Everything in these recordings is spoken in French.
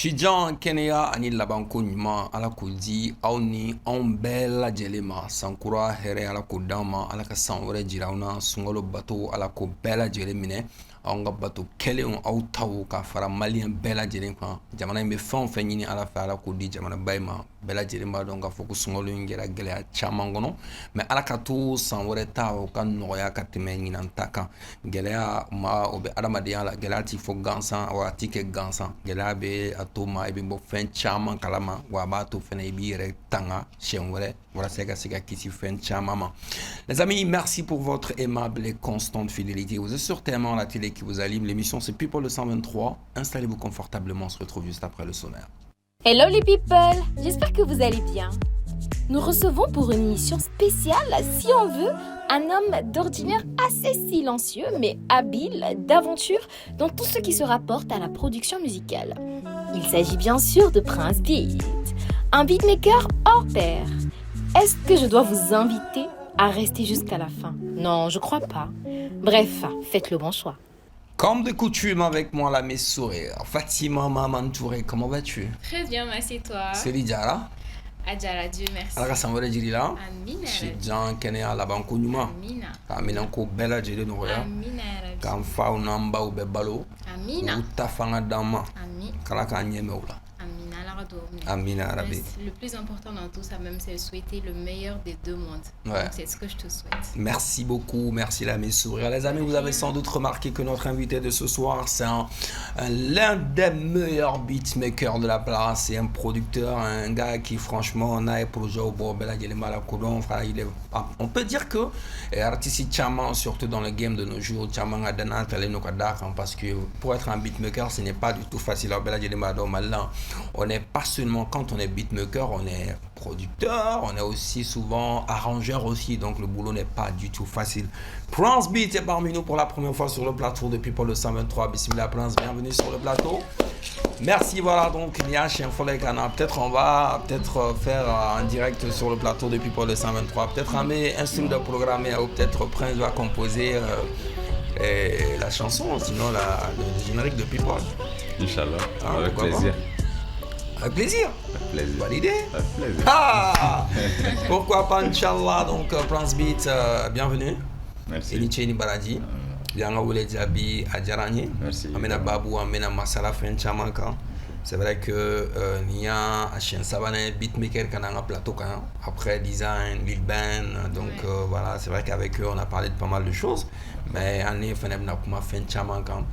Shijan Kenya ani labanko ɲuman ala k'o di aw ni anw bɛɛ lajɛlen ma sankura hɛrɛ ala k'o d'an ma ala ka san wɛrɛ jira aw na sunkalo bato ala k'o bɛɛ lajɛlen minɛ anw ka bato kɛlenw aw taw ka fara maliyɛn bɛɛ lajɛlen kan jamana in bɛ fɛn o fɛn ɲini ala fɛ ala k'o di jamanaba in ma bɛɛ lajɛlen b'a dɔn k'a fɔ ko sunkalo in kɛra gɛlɛya caman kɔnɔ mɛ ala ka to san wɛrɛ ta o ka nɔgɔya ka tɛmɛ ɲinan ta kan gɛlɛya ma o bɛ adamadenya la gɛlɛya ti fɔ gansan wa a ti kɛ gansan gɛlɛya bɛ a to ma i bɛ bɔ fɛn caman kalama wa a b'a to fɛnɛ i b'i yɛrɛ tanga siɲɛ wɛrɛ walasa i ka se ka kisi fɛn caman ma. Les amis, merci pour votre aimable et constante fidélité. Vous êtes sur TM1, la télé qui vous allume. L'émission c'est People le 123. Installez-vous confortablement, on se retrouve juste après le sommaire. Hello les people, j'espère que vous allez bien. Nous recevons pour une émission spéciale, si on veut, un homme d'ordinaire assez silencieux mais habile, d'aventure dans tout ce qui se rapporte à la production musicale. Il s'agit bien sûr de Prince Beat, un beatmaker hors pair. Est-ce que je dois vous inviter à rester jusqu'à la fin? Non, je crois pas. Bref, faites le bon choix. Comme de coutume avec moi, la mes sourires. Fatima Maman Touré, comment vas-tu? Très bien, merci toi. C'est Lidjara. Adjara, Dieu merci. Ala ka san wɛrɛ jiri la. Amina. Shijan kɛnɛya labanko ɲuman. Amina. K'a minɛ ko bɛɛ lajɛlen nɔgɔya. Amina Rabbi. K'an faw n'an baw bɛɛ balo. Amina. K'u ta fanga d'an ma. Ami. K'ala k'an ɲɛmɛ o la. Amina Larado. Amina Rabbi. Le plus important dans tout ça même, c'est de souhaiter le meilleur des deux mondes. Ouais. Donc c'est ce que je te souhaite. Merci beaucoup, merci la mes sourires. Les amis, vous avez sans doute remarqué que notre invité de ce soir, c'est l'un des meilleurs beatmakers de la place. C'est un producteur, un gars qui franchement, on a un projet au bord, on peut dire que artiste Chaman, surtout dans le game de nos jours, Chaman a donné parce que pour être un beatmaker, ce n'est pas du tout facile. On n'est pas seulement quand on est beatmaker, on est producteur, on est aussi souvent arrangeur aussi, donc le boulot n'est pas du tout facile. Prince Beat est parmi nous pour la première fois sur le plateau depuis People le 123. Bismillah Prince, bienvenue sur le plateau. Merci, voilà, donc peut-être on va faire un direct sur le plateau depuis People le 123. Peut-être un style de programmer ou peut-être Prince va composer la chanson, sinon le générique de People. Inch'Allah, avec plaisir. Avec plaisir. Avec plaisir. Bonne idée. Avec plaisir. Ah pourquoi pas, Inch'Allah. Donc, Prince Beat, bienvenue. Merci. Elicheni Baradi. Bianga Wule Djabi Adjarani. Merci. Amena Babou, Amena Masala Fenchamanka. C'est vrai que Nia, Achien Savane, beatmaker, Kananga Plateau, après design, Lil Ben. Donc voilà, c'est vrai qu'avec eux, on a parlé de pas mal de choses. Mais on est fait Fenchamanka.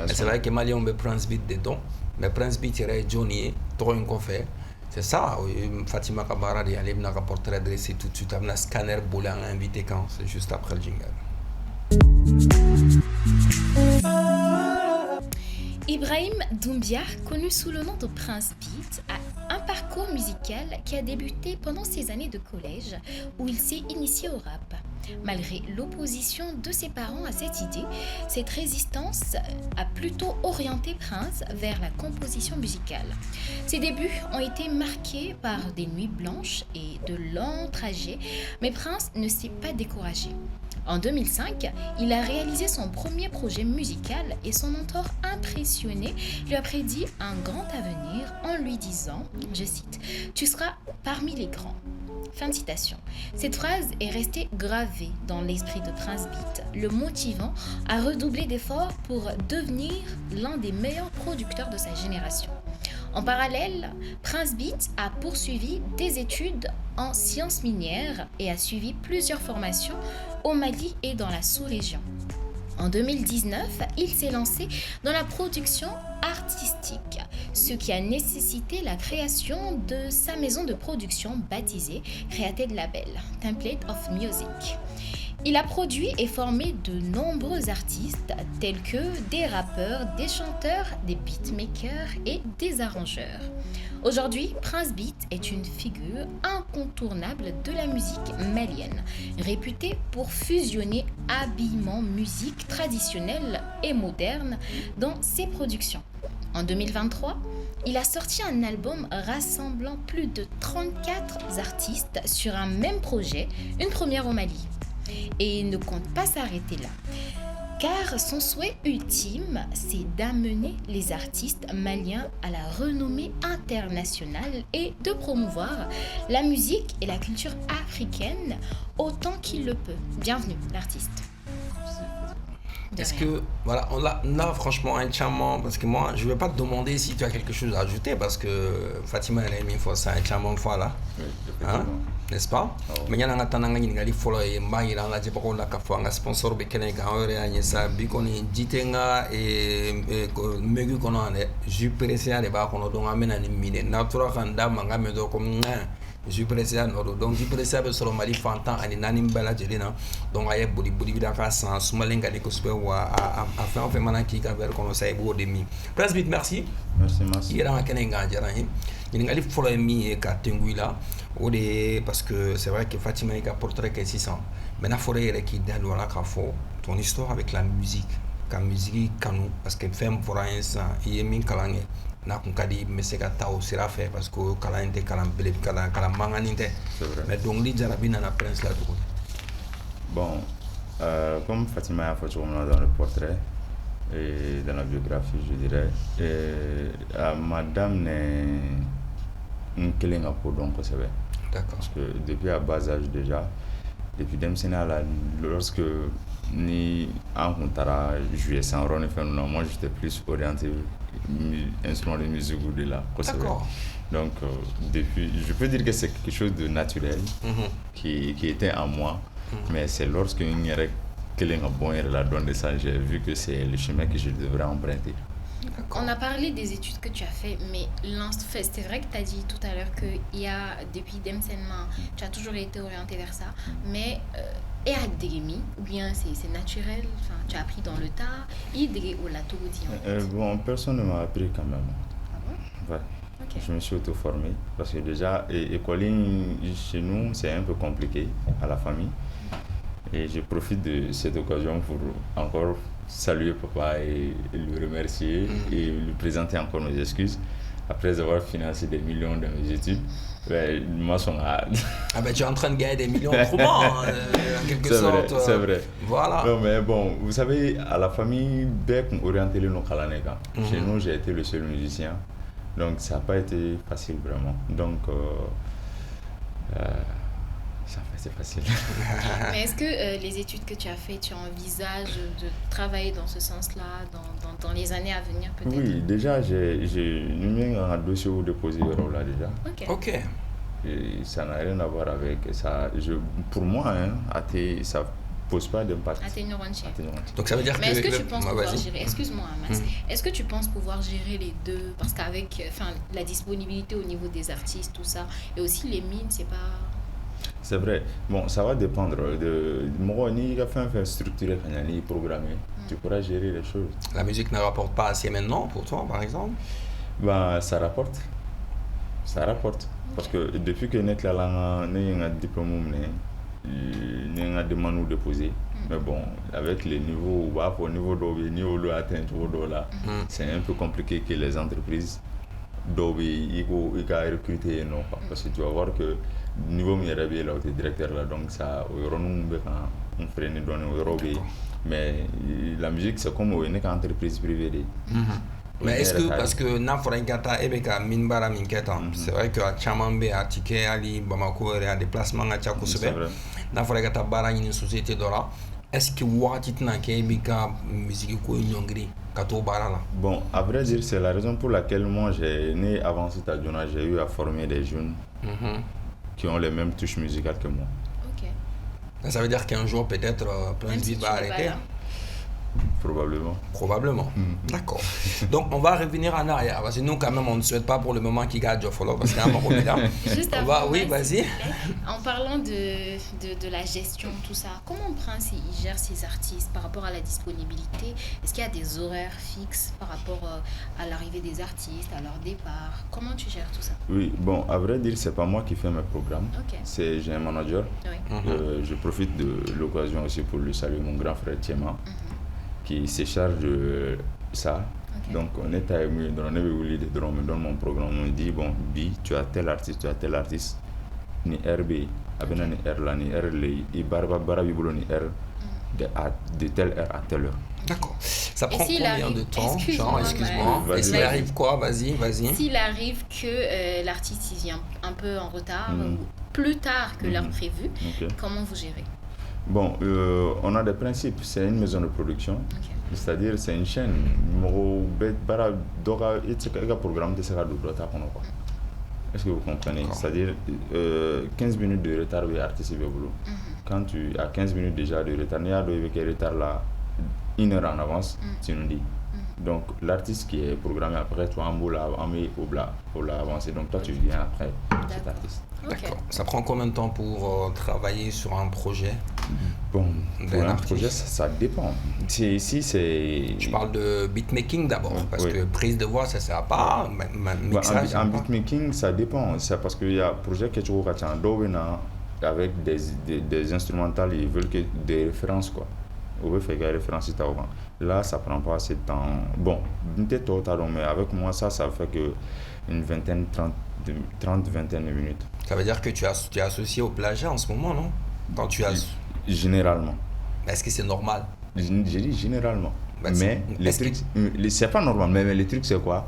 C'est vrai que Mali, on met Prince Beat dedans. Mais Prince Beat est Johnny, trop une fait. C'est ça, Fatima Kabara, il y a un portrait dressé tout de suite, un scanner boulant invité quand c'est juste après le jingle. Ibrahim Doumbia, connu sous le nom de Prince Beat, a un parcours musical qui a débuté pendant ses années de collège où il s'est initié au rap. Malgré l'opposition de ses parents à cette idée, cette résistance a plutôt orienté Prince vers la composition musicale. Ses débuts ont été marqués par des nuits blanches et de longs trajets, mais Prince ne s'est pas découragé. En 2005, il a réalisé son premier projet musical et son mentor impressionné lui a prédit un grand avenir en lui disant, je cite, « Tu seras parmi les grands ». Fin de citation. Cette phrase est restée gravée dans l'esprit de Prince Beat, le motivant à redoubler d'efforts pour devenir l'un des meilleurs producteurs de sa génération. En parallèle, Prince Beat a poursuivi des études en sciences minières et a suivi plusieurs formations au Mali et dans la sous-région. En 2019, il s'est lancé dans la production artistique, ce qui a nécessité la création de sa maison de production baptisée Created Label, Template of Music. Il a produit et formé de nombreux artistes tels que des rappeurs, des chanteurs, des beatmakers et des arrangeurs. Aujourd'hui, Prince Beat est une figure incontournable de la musique malienne, réputée pour fusionner habilement musique traditionnelle et moderne dans ses productions. En 2023, il a sorti un album rassemblant plus de 34 artistes sur un même projet, une première au Mali. Et il ne compte pas s'arrêter là, car son souhait ultime, c'est d'amener les artistes maliens à la renommée internationale et de promouvoir la musique et la culture africaine autant qu'il le peut. Bienvenue, l'artiste. Est-ce que, voilà, on a franchement un chamon, parce que moi, je ne vais pas te demander si tu as quelque chose à ajouter, parce que Fatima, elle a mis c'est un chamon fois là, hein? N'est-ce pas? Mais il y a un attendant qui a dit follow et il a dit pour la café, un sponsor qui est un ça, bicon et jitenga et megu qu'on a, je pressé à l'époque qu'on a donc amené une mine, natura kanda manga me do comme je pressé à Noro, donc je pressé à sur le Mali Fantan et Nanim Bella Jelena, donc il y a beaucoup de sans Soumalenga de Cospe ou à faire un fait maintenant qui a vers qu'on sait beau de mi. Presbyte, merci. Merci, merci. Il y a un Kenenga Jarani. Il y a un follow me et Katenguila, parce que c'est vrai que Fatima est un portrait qui est 600. Mais la forêt qui donne la café, ton histoire avec la musique, la musique canou, parce que femme pour un instant, il y a min kalange. Na kun kadi me se ka taw sira fe parce que kala inte kala bele kala manganinte mais donc li jarabi na prince là tout. Bon, comme Fatima a fait dans le portrait et dans la biographie, je dirais, madame n'est qu'elle a pour donc c'est vrai. D'accord. Parce que depuis à bas âge déjà, depuis Demsena lorsque ni en contara jouer sans rôle moi j'étais plus orienté instrument de musique ou de la. D'accord. Donc depuis, je peux dire que c'est quelque chose de naturel qui était en moi, mais c'est lorsque il y a quelqu'un bon et la donne de ça, j'ai vu que c'est le chemin que je devrais emprunter. On a parlé des études que tu as fait, mais c'est vrai que tu as dit tout à l'heure qu'il y a, depuis Demsenma, tu as toujours été orienté vers ça, mais et à Degemi, ou bien c'est naturel, tu as appris dans le tas, Idré ou la Togoudi. Bon, personne ne m'a appris quand même. Ah bon? Ouais. Okay. Je me suis auto-formé, parce que déjà, écoling chez nous, c'est un peu compliqué à la famille. Et je profite de cette occasion pour encore saluer papa et lui remercier et lui présenter encore mes excuses après avoir financé des millions de mes études. Moi, ah ben tu es en train de gagner des millions autrement, en quelque sorte. C'est vrai. Voilà. Non mais bon, vous savez, à la famille, Beck orienté le Kalanega. Chez nous, j'ai été le seul musicien, donc ça n'a pas été facile vraiment. Donc c'est facile. Mais est-ce que les études que tu as faites, tu envisages de travailler dans ce sens-là dans les années à venir peut-être? Oui, déjà, j'ai mis un dossier où déposer là déjà. Ok. Et ça n'a rien à voir avec ça. Pour moi, ça ne pose pas d'impact. Donc ça veut dire mais que... est-ce que tu penses pouvoir gérer... Excuse-moi, Mas. Est-ce que tu penses pouvoir gérer les deux? Parce qu'avec la disponibilité au niveau des artistes, tout ça, et aussi les mines, c'est pas... C'est vrai. Bon, ça va dépendre de moi. Ni faire structurer, ni programmer. Tu pourras gérer les choses. La musique ne rapporte pas assez maintenant pour toi, par exemple? Ben, ça rapporte. Ça rapporte. Parce que depuis que nous avons un diplôme, nous avons demandé de déposer. Mais bon, avec les niveaux, au niveau de là, c'est un peu compliqué que les entreprises ils recruter. Non, parce que tu vas voir que niveau miérabé là, tu es directeur là, donc ça, on freine donner mais la musique c'est comme une entreprise privée. Mais est-ce que parce que Naforengata Ebeka Minbara Minketa, c'est vrai que à Chamambe, à Tiké, Ali, Bamako, et à déplacement à Tchakousebe, Naforengata Bara une société d'ora, est-ce que Watitna Kebika musique ko nyongri kato barala? Bon, à vrai dire, c'est la raison pour laquelle moi j'ai né avant cet âge, j'ai eu à former des jeunes qui ont les mêmes touches musicales que moi. Ok. Ça veut dire qu'un jour peut-être Prince Beat va arrêter. Probablement. D'accord. Donc on va revenir en arrière parce que nous quand même on ne souhaite pas pour le moment qu'il gagne follow parce qu'il y a un moment là. Juste avant, oui, vas-y. En parlant de la gestion, tout ça, comment Prince il gère ses artistes par rapport à la disponibilité? Est-ce qu'il y a des horaires fixes par rapport à l'arrivée des artistes, à leur départ? Comment tu gères tout ça? Oui, bon, à vrai dire, c'est pas moi qui fais mes programmes. Okay. J'ai un manager. Oui. Je profite de l'occasion aussi pour lui saluer mon grand frère Thiema. Qui se charge de ça. Okay. Donc on est à Emu, on me donne mon programme, on me dit bon, Bi, tu as tel artiste, ni RB, abena ni R là, ni R lay, et Barabi Bolo ni R de telle heure à telle heure. D'accord. Ça Et prend s'il combien arrive- de temps? excuse-moi, Excuse-moi. Vas-y. Et s'il arrive quoi? Vas-y. S'il arrive que l'artiste il vient un peu en retard Mhm. ou plus tard que l'heure Mhm. prévue, Ok. comment vous gérez? Bon, on a des principes. C'est une maison de production. Ok. C'est-à-dire, c'est une chaîne. Mɔgɔw bɛ baara dɔ ka i tɛ se ka i ka programme tɛ se ka don dɔ ta kɔnɔ quoi. Est-ce que vous comprenez? D'accord. C'est-à-dire, 15 minutes de retard bɛ artiste bɛ bolo. Quand tu as 15 minutes déjà de retard, n'i y'a dɔn i bɛ kɛ retard là 1 heure en avance, tu nous dis. Donc, l'artiste qui est programmé après, toi, en bas, au bla avancé. Donc, toi, tu viens après cet D'accord. artiste. Ok. D'accord. Ça prend combien de temps pour travailler sur un projet? Bon, pour D'un un artiste. projet, ça dépend. Ici, c'est... Je parle de beatmaking d'abord, parce Oui. que prise de voix, ça ne sert pas. Mixage, ça En sert pas. beatmaking, ça dépend. C'est parce qu'il y a un projet qui est avec des instrumentales, ils veulent que des références, quoi. On veut faire des références. Là, ça prend pas assez de temps. Bon, mais avec moi, ça fait que une vingtaine, 30, vingtaine de minutes. Ça veut dire que tu es associé au plagiat en ce moment, non? Quand tu as... Généralement. Est-ce que c'est normal? J'ai dit généralement. Bah, mais les est-ce trucs, c'est pas normal, mais les trucs, c'est quoi?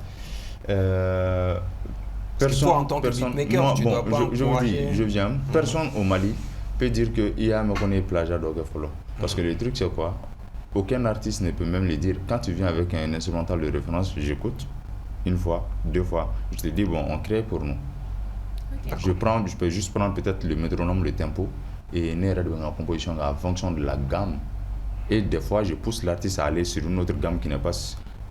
Parce que toi, en tant que beatmaker, moi, tu bon, dois pas je vous dis, encourager. je viens. Personne au Mali peut dire qu'il y a me connaît plagiat d'Oge Follow. Parce que le truc, c'est quoi? Aucun artiste ne peut même le dire. Quand tu viens avec un instrumental de référence, j'écoute une fois, 2 fois. Je te dis, bon, on crée pour nous. Ok. Je peux juste prendre peut-être le métronome, le tempo et une composition en fonction de la gamme. Et des fois, je pousse l'artiste à aller sur une autre gamme qui n'est pas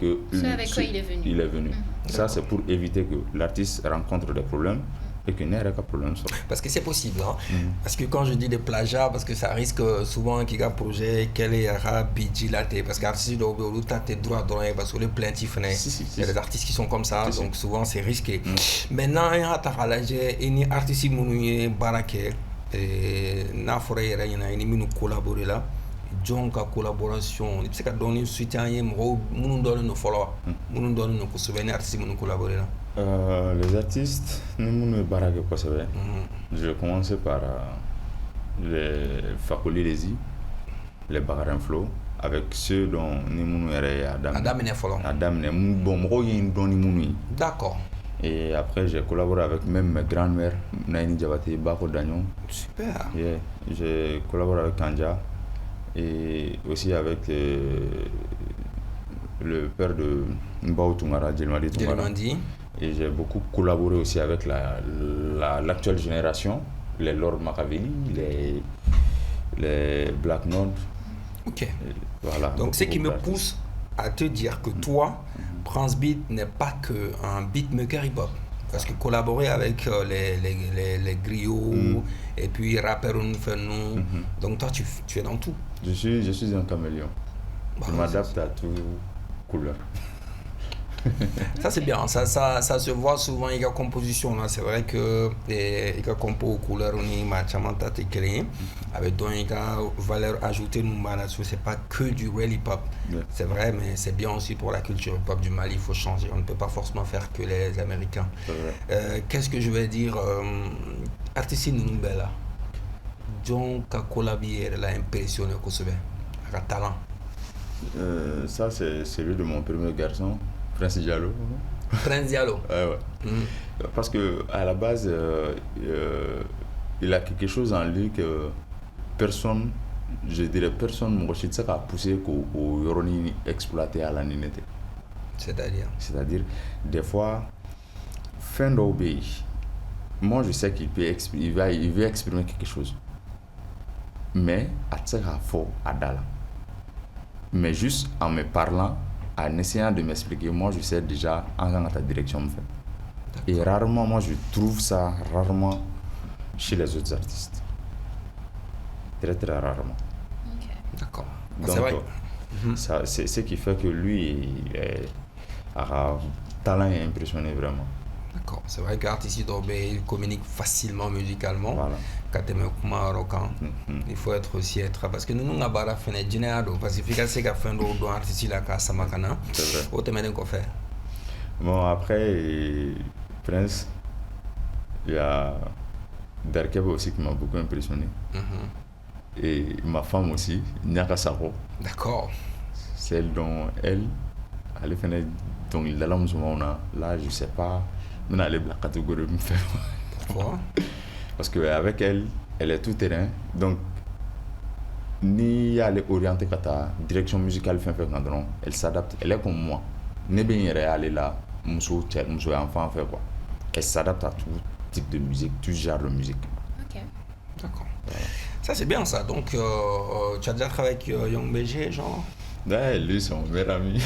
que... Ce avec quoi il est venu. Ça, c'est pour éviter que l'artiste rencontre des problèmes et qu'il n'y ait pas de problème. Parce que c'est possible, hein. Parce que quand je dis des plagiats, parce que ça risque souvent qu'il y a un projet, quel est bijilaté, parce qu'artiste doit tes droits parce que les plaintifs, il y a des artistes qui sont comme ça, donc souvent c'est risqué. Maintenant, il y a un artiste qui est baraké, et n'a forêt, il y a une collaborer là. Donc, la collaboration, c'est que donner soutien, nous donne nos followers, nous donne nos souvenirs, artistes qui nous collaborer là. Les artistes, nous baraké quoi c'est vrai. Je vais commencer par les Fakoli Lezi, les Bagarin Flow, avec ceux dont nous D'accord. Et après, j'ai collaboré avec même mes grands-mères, Naini Diabaté, Bako Dagnon. Super. Yeah. J'ai collaboré avec Kanja et aussi avec le père de Mbao Toungara, Djelmadi Toungara. Et j'ai beaucoup collaboré aussi avec l'actuelle génération, les Lord Makaveli, les Black Node. Ok. Et voilà, donc, ce qui me pousse à te dire que toi, Prince Beat n'est pas qu'un beatmaker hip-hop. Parce que collaborer avec les griots et puis rappeurs, donc toi, tu es dans tout. Je suis un caméléon. Je m'adapte à toute couleur. Ça c'est bien, ça se voit souvent il y a composition là, c'est vrai que il y a compo couleur on y match avec donc il y a valeur ajoutée nous là-dessus, c'est pas que du real hip hop. C'est vrai, mais c'est bien aussi pour la culture hip hop du Mali, il faut changer, on ne peut pas forcément faire que les Américains. Qu'est-ce que je vais dire, artiste nous bella donc à collaborer là impressionné au Kosovo avec talent. Ça c'est celui de mon premier garçon, Prince Diallo. Prince Diallo. Ouais. Parce que à la base, il a quelque chose en lui que personne, je dirais personne, mon rocher a poussé au Yoroni exploité à la ninete. C'est-à-dire, des fois, fin d'obéir. Moi, je sais qu'il veut exprimer quelque chose. Mais, à tsaka faux, à Dala. Mais juste en me parlant, en essayant de m'expliquer, moi je sais déjà en dans ta direction me fait. Et rarement, moi je trouve ça rarement chez les autres artistes. Très très rarement. Okay. D'accord. Donc, c'est vrai. C'est ce qui fait que lui a un talent et impressionné vraiment. D'accord. C'est vrai qu'artiste il communique facilement musicalement. Voilà. Il faut être aussi parce que nous avons fait des parce que c'est qu'à fin de artiste là qu'à Samakana. C'est vrai. Au thème qu'on fait. Bon après Prince, il y a Darkeb aussi qui m'a beaucoup impressionné. Et ma femme aussi, Nyaka Saro. D'accord. celle dont elle fait donc il là je sais pas maintenant elle est la catégorie me fait. Pourquoi? Parce qu'avec elle est tout terrain donc ni elle est orientée à ta direction musicale elle s'adapte, elle est comme moi ne bien aller là muso enfant fait quoi, elle s'adapte à tout type de musique, tout genre de musique. Ok. D'accord. Ça c'est bien ça. Donc tu as déjà travaillé avec Young BG, genre? Ouais, lui c'est mon meilleur ami.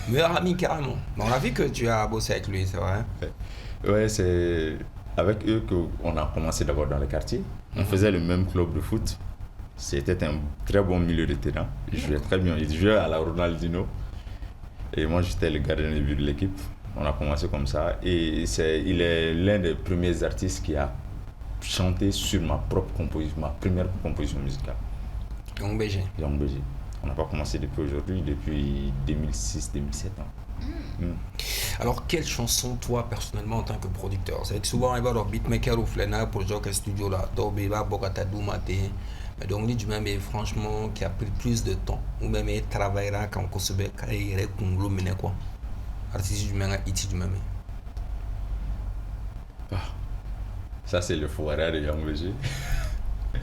Meilleur ami carrément. Mais on a vu que tu as bossé avec lui, c'est vrai? Ouais, c'est avec eux qu'on a commencé d'abord dans le quartier. On faisait le même club de foot. C'était un très bon milieu de terrain. Il jouait très bien. Il jouait à la Ronaldinho. Et moi, j'étais le gardien de but de l'équipe. On a commencé comme ça. Et il est l'un des premiers artistes qui a chanté sur ma première composition musicale. Young BG. Young BG. On n'a pas commencé depuis aujourd'hui, depuis 2006-2007 ans. Alors, quelle chanson, toi, personnellement, en tant que producteur? C'est que souvent, il va avoir beatmaker ou flena pour jouer au studio là. Donc, il va avoir mais donc, lui, même, franchement, qui a pris plus de temps, ou même, il travaillera quand on se met à y répondre, quoi. Artiste du même, du même. Ça, c'est le fourré de Young BG.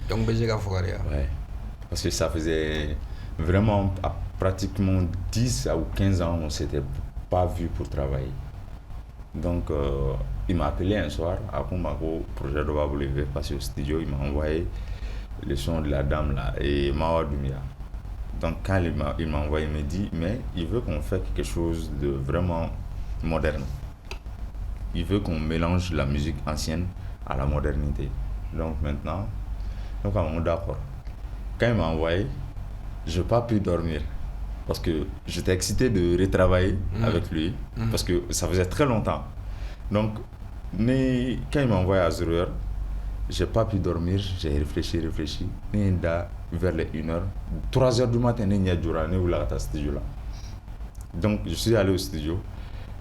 Young BG, a fourré. Ouais. Parce que ça faisait vraiment pratiquement 10 ou 15 ans, on ne s'était pas vu pour travailler. Donc, il m'a appelé un soir, après mon projet de WW, passer au studio, il m'a envoyé le son de la dame là, et Mawa Dumia. Donc, quand il m'a envoyé, il me dit, mais il veut qu'on fasse quelque chose de vraiment moderne. Il veut qu'on mélange la musique ancienne à la modernité. Donc, maintenant, on est d'accord. Quand il m'a envoyé, je n'ai pas pu dormir parce que j'étais excité de retravailler avec lui parce que ça faisait très longtemps. Donc, quand il m'a envoyé à 0h, je n'ai pas pu dormir, j'ai réfléchi. Vers les 1h, 3h du matin, donc, je suis allé au studio,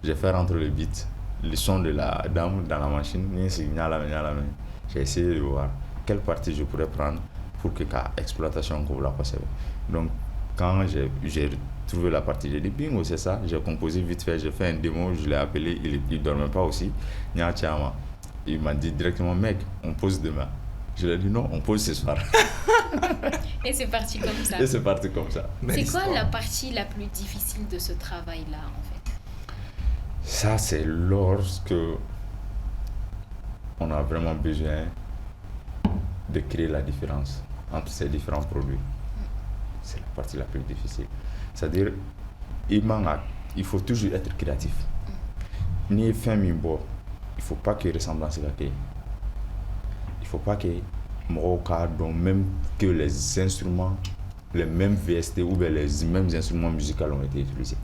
j'ai fait rentrer le beat, le son de la dame dans la machine, j'ai essayé de voir quelle partie je pourrais prendre pour que l'exploitation qu'on la passe. Donc, quand j'ai trouvé la partie, j'ai dit bingo, c'est ça. J'ai composé vite fait, j'ai fait un démo, je l'ai appelé, il ne dormait pas aussi. Il m'a dit directement, mec, on pose demain. Je lui ai dit non, on pose ce soir. Et c'est parti comme ça. C'est quoi la partie la plus difficile de ce travail-là, en fait? Ça, c'est lorsque on a vraiment besoin de créer la différence entre ces différents produits. C'est la partie la plus difficile. C'est-à-dire, il faut toujours être créatif. Ni faire il ne faut pas qu'il y ait ressemblance à la. Il ne faut pas que même que les instruments, les mêmes VST ou les mêmes instruments musicaux ont été utilisés.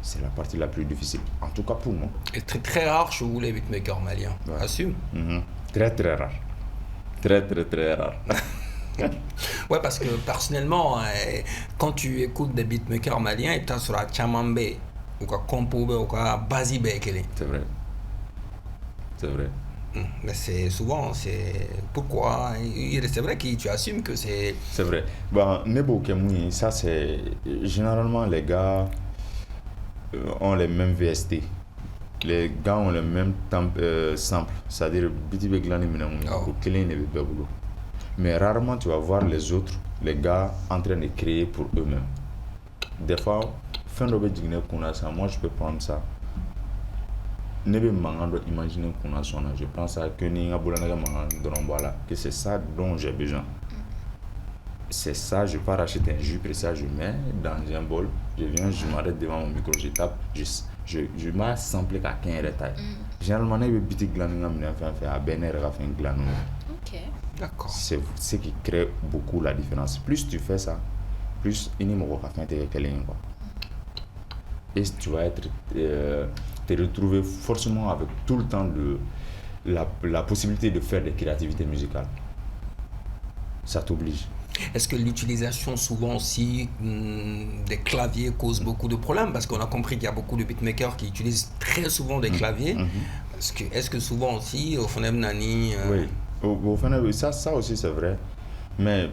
C'est la partie la plus difficile, en tout cas pour moi. Et très très rare chez vous les beatmakers maliens. Ouais. Assume. Très très rare. Très très très rare. Ouais, parce que personnellement, quand tu écoutes des beatmakers maliens, tu as sur la Chamambe, ou Kompobe, ou Bazibe. C'est vrai. C'est vrai. Mais c'est souvent, c'est pourquoi c'est vrai que tu assumes que c'est. C'est vrai. Nebo Kemoui, ça c'est. Généralement, les gars ont les mêmes VST. Les gars ont le même sample. C'est-à-dire, mais rarement tu vas voir les autres, les gars en train de créer pour eux-mêmes. Des fois, moi je peux prendre ça. Imaginer qu'on a son âge. Je pense à que c'est ça dont j'ai besoin. C'est ça, je pars acheter un jus, et ça je mets dans un bol, je viens, je m'arrête devant mon micro, je tape, je m'ai samplé à 15 détails. Généralement, il y a des petits glanons qui à Bener, fait un glanon. Ok. D'accord. C'est ce qui crée beaucoup la différence. Plus tu fais ça, plus il n'y a pas de quoi. Et tu vas te retrouver forcément avec tout le temps la possibilité de faire des créativités musicales. Ça t'oblige. Est-ce que l'utilisation souvent aussi des claviers cause beaucoup de problèmes? Parce qu'on a compris qu'il y a beaucoup de beatmakers qui utilisent très souvent des claviers. Est-ce que souvent aussi, au Fonem Nani... Oui, au Fonem, ça aussi c'est vrai. Mais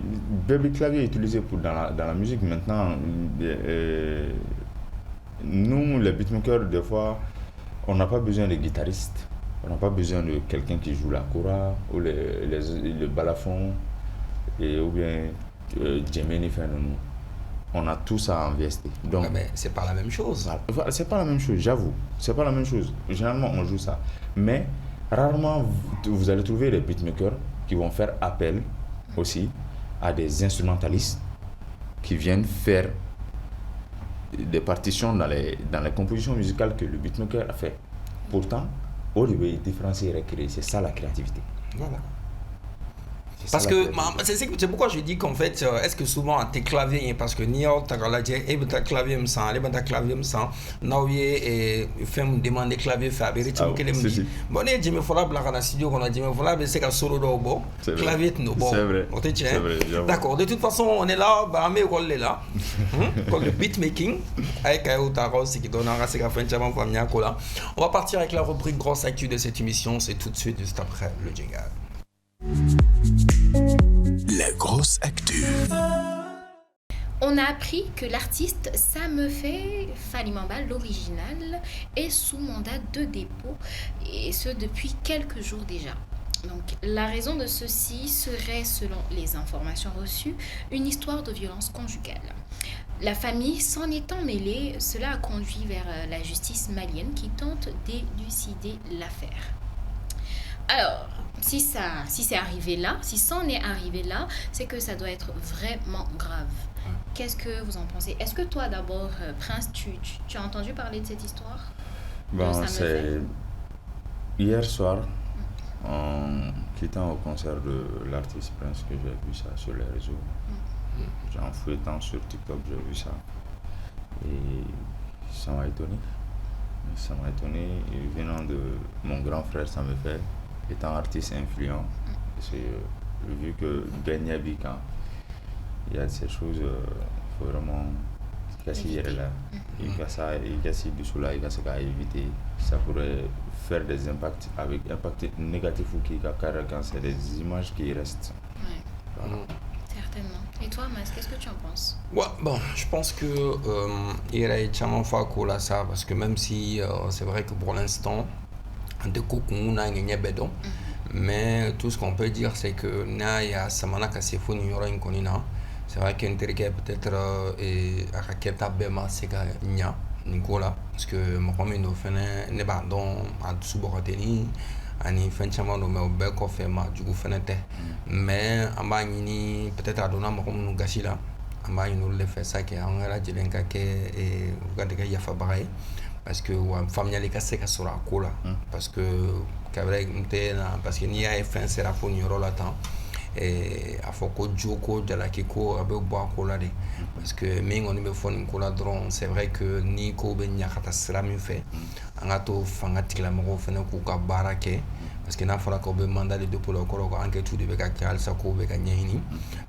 baby clavier est utilisé dans la musique maintenant. Nous, les beatmakers, des fois, on n'a pas besoin de guitaristes. On n'a pas besoin de quelqu'un qui joue la kora ou le balafon ou bien Djemeni fait nous. On a tout ça en VST. Donc, ouais, mais c'est pas la même chose. C'est pas la même chose, j'avoue. C'est pas la même chose. Généralement, on joue ça. Mais rarement, vous allez trouver des beatmakers qui vont faire appel aussi à des instrumentalistes qui viennent faire des partitions dans les compositions musicales que le beatmaker a fait. Pourtant, au lieu de différencier et recréer, c'est ça la créativité. Voilà. Parce que c'est pourquoi je dis qu'en fait, est-ce que souvent tes claviers, parce que Niort, tu as clavier, me sent, les clavier, me sent, Naouye et fait me demander clavier, faire des rythmes qu'elle me dit. Bon, et Jimmy Fola, Black na studio, on a dit, mais voilà, mais c'est qu'un solo d'obo, clavier, no bon. C'est vrai. D'accord, de toute façon, on est là, bah, mais on est là. Comme le beatmaking, avec Ayo Taros, qui donne un rassé à fin de semaine, on va partir avec la rubrique grosse actu de cette émission, c'est tout de suite, juste après le jingle. La grosse actu. On a appris que l'artiste Samefe Falimamba, l'original, est sous mandat de dépôt, et ce depuis quelques jours déjà. Donc, la raison de ceci serait, selon les informations reçues, une histoire de violence conjugale. La famille s'en étant mêlée, cela a conduit vers la justice malienne qui tente d'élucider l'affaire. Alors, si c'est arrivé là, si ça en est arrivé là, c'est que ça doit être vraiment grave. Qu'est-ce que vous en pensez? Est-ce que toi d'abord, Prince, tu as entendu parler de cette histoire? Bon, c'est hier soir, en quittant au concert de l'artiste Prince, que j'ai vu ça sur les réseaux. En fouillant sur TikTok, j'ai vu ça. Et ça m'a étonné. Et venant de mon grand frère, ça me fait. Étant artiste influent, vu que Ben Yabi, il y a ces choses, il faut vraiment casser là. Il y a ça, il y a du soleil, il y a ça à éviter. Ça pourrait faire des impacts avec impact négatif ou qui quand c'est des images qui restent. Ouais. Voilà. Certainement. Et toi, Mas, qu'est-ce que tu en penses? Ouais, bon, je pense que il y a tellement de ça parce que même si c'est vrai que pour l'instant, de kokun na ngenya bedon, mais tout ce qu'on peut dire c'est que na ya samana kasefo ni yoro inkonina. C'est vrai qu'interke peut-être et raketa bema sega nya Nicolas parce que mon premier no fene ne ba don a suboroteni ani fenchama no me be ko fe ma du fenete mais amba ni peut-être adona mo comme gashila amba ni le fait ça que on la jelenka ke et regardez que ya fa baray parce que wa famille les casse sura kola parce que parce que ni a fin sera pour ni rôle temps et a faut que joko de la kiko abe bois kola de parce que mais on me font kola drone c'est vrai que ni ko be nya kata sera mi fait angato fangati la mo fena ku ka barake parce que na fera ko be mandat de pour le ko enquête tout de be ka kal sa ko be ka nyini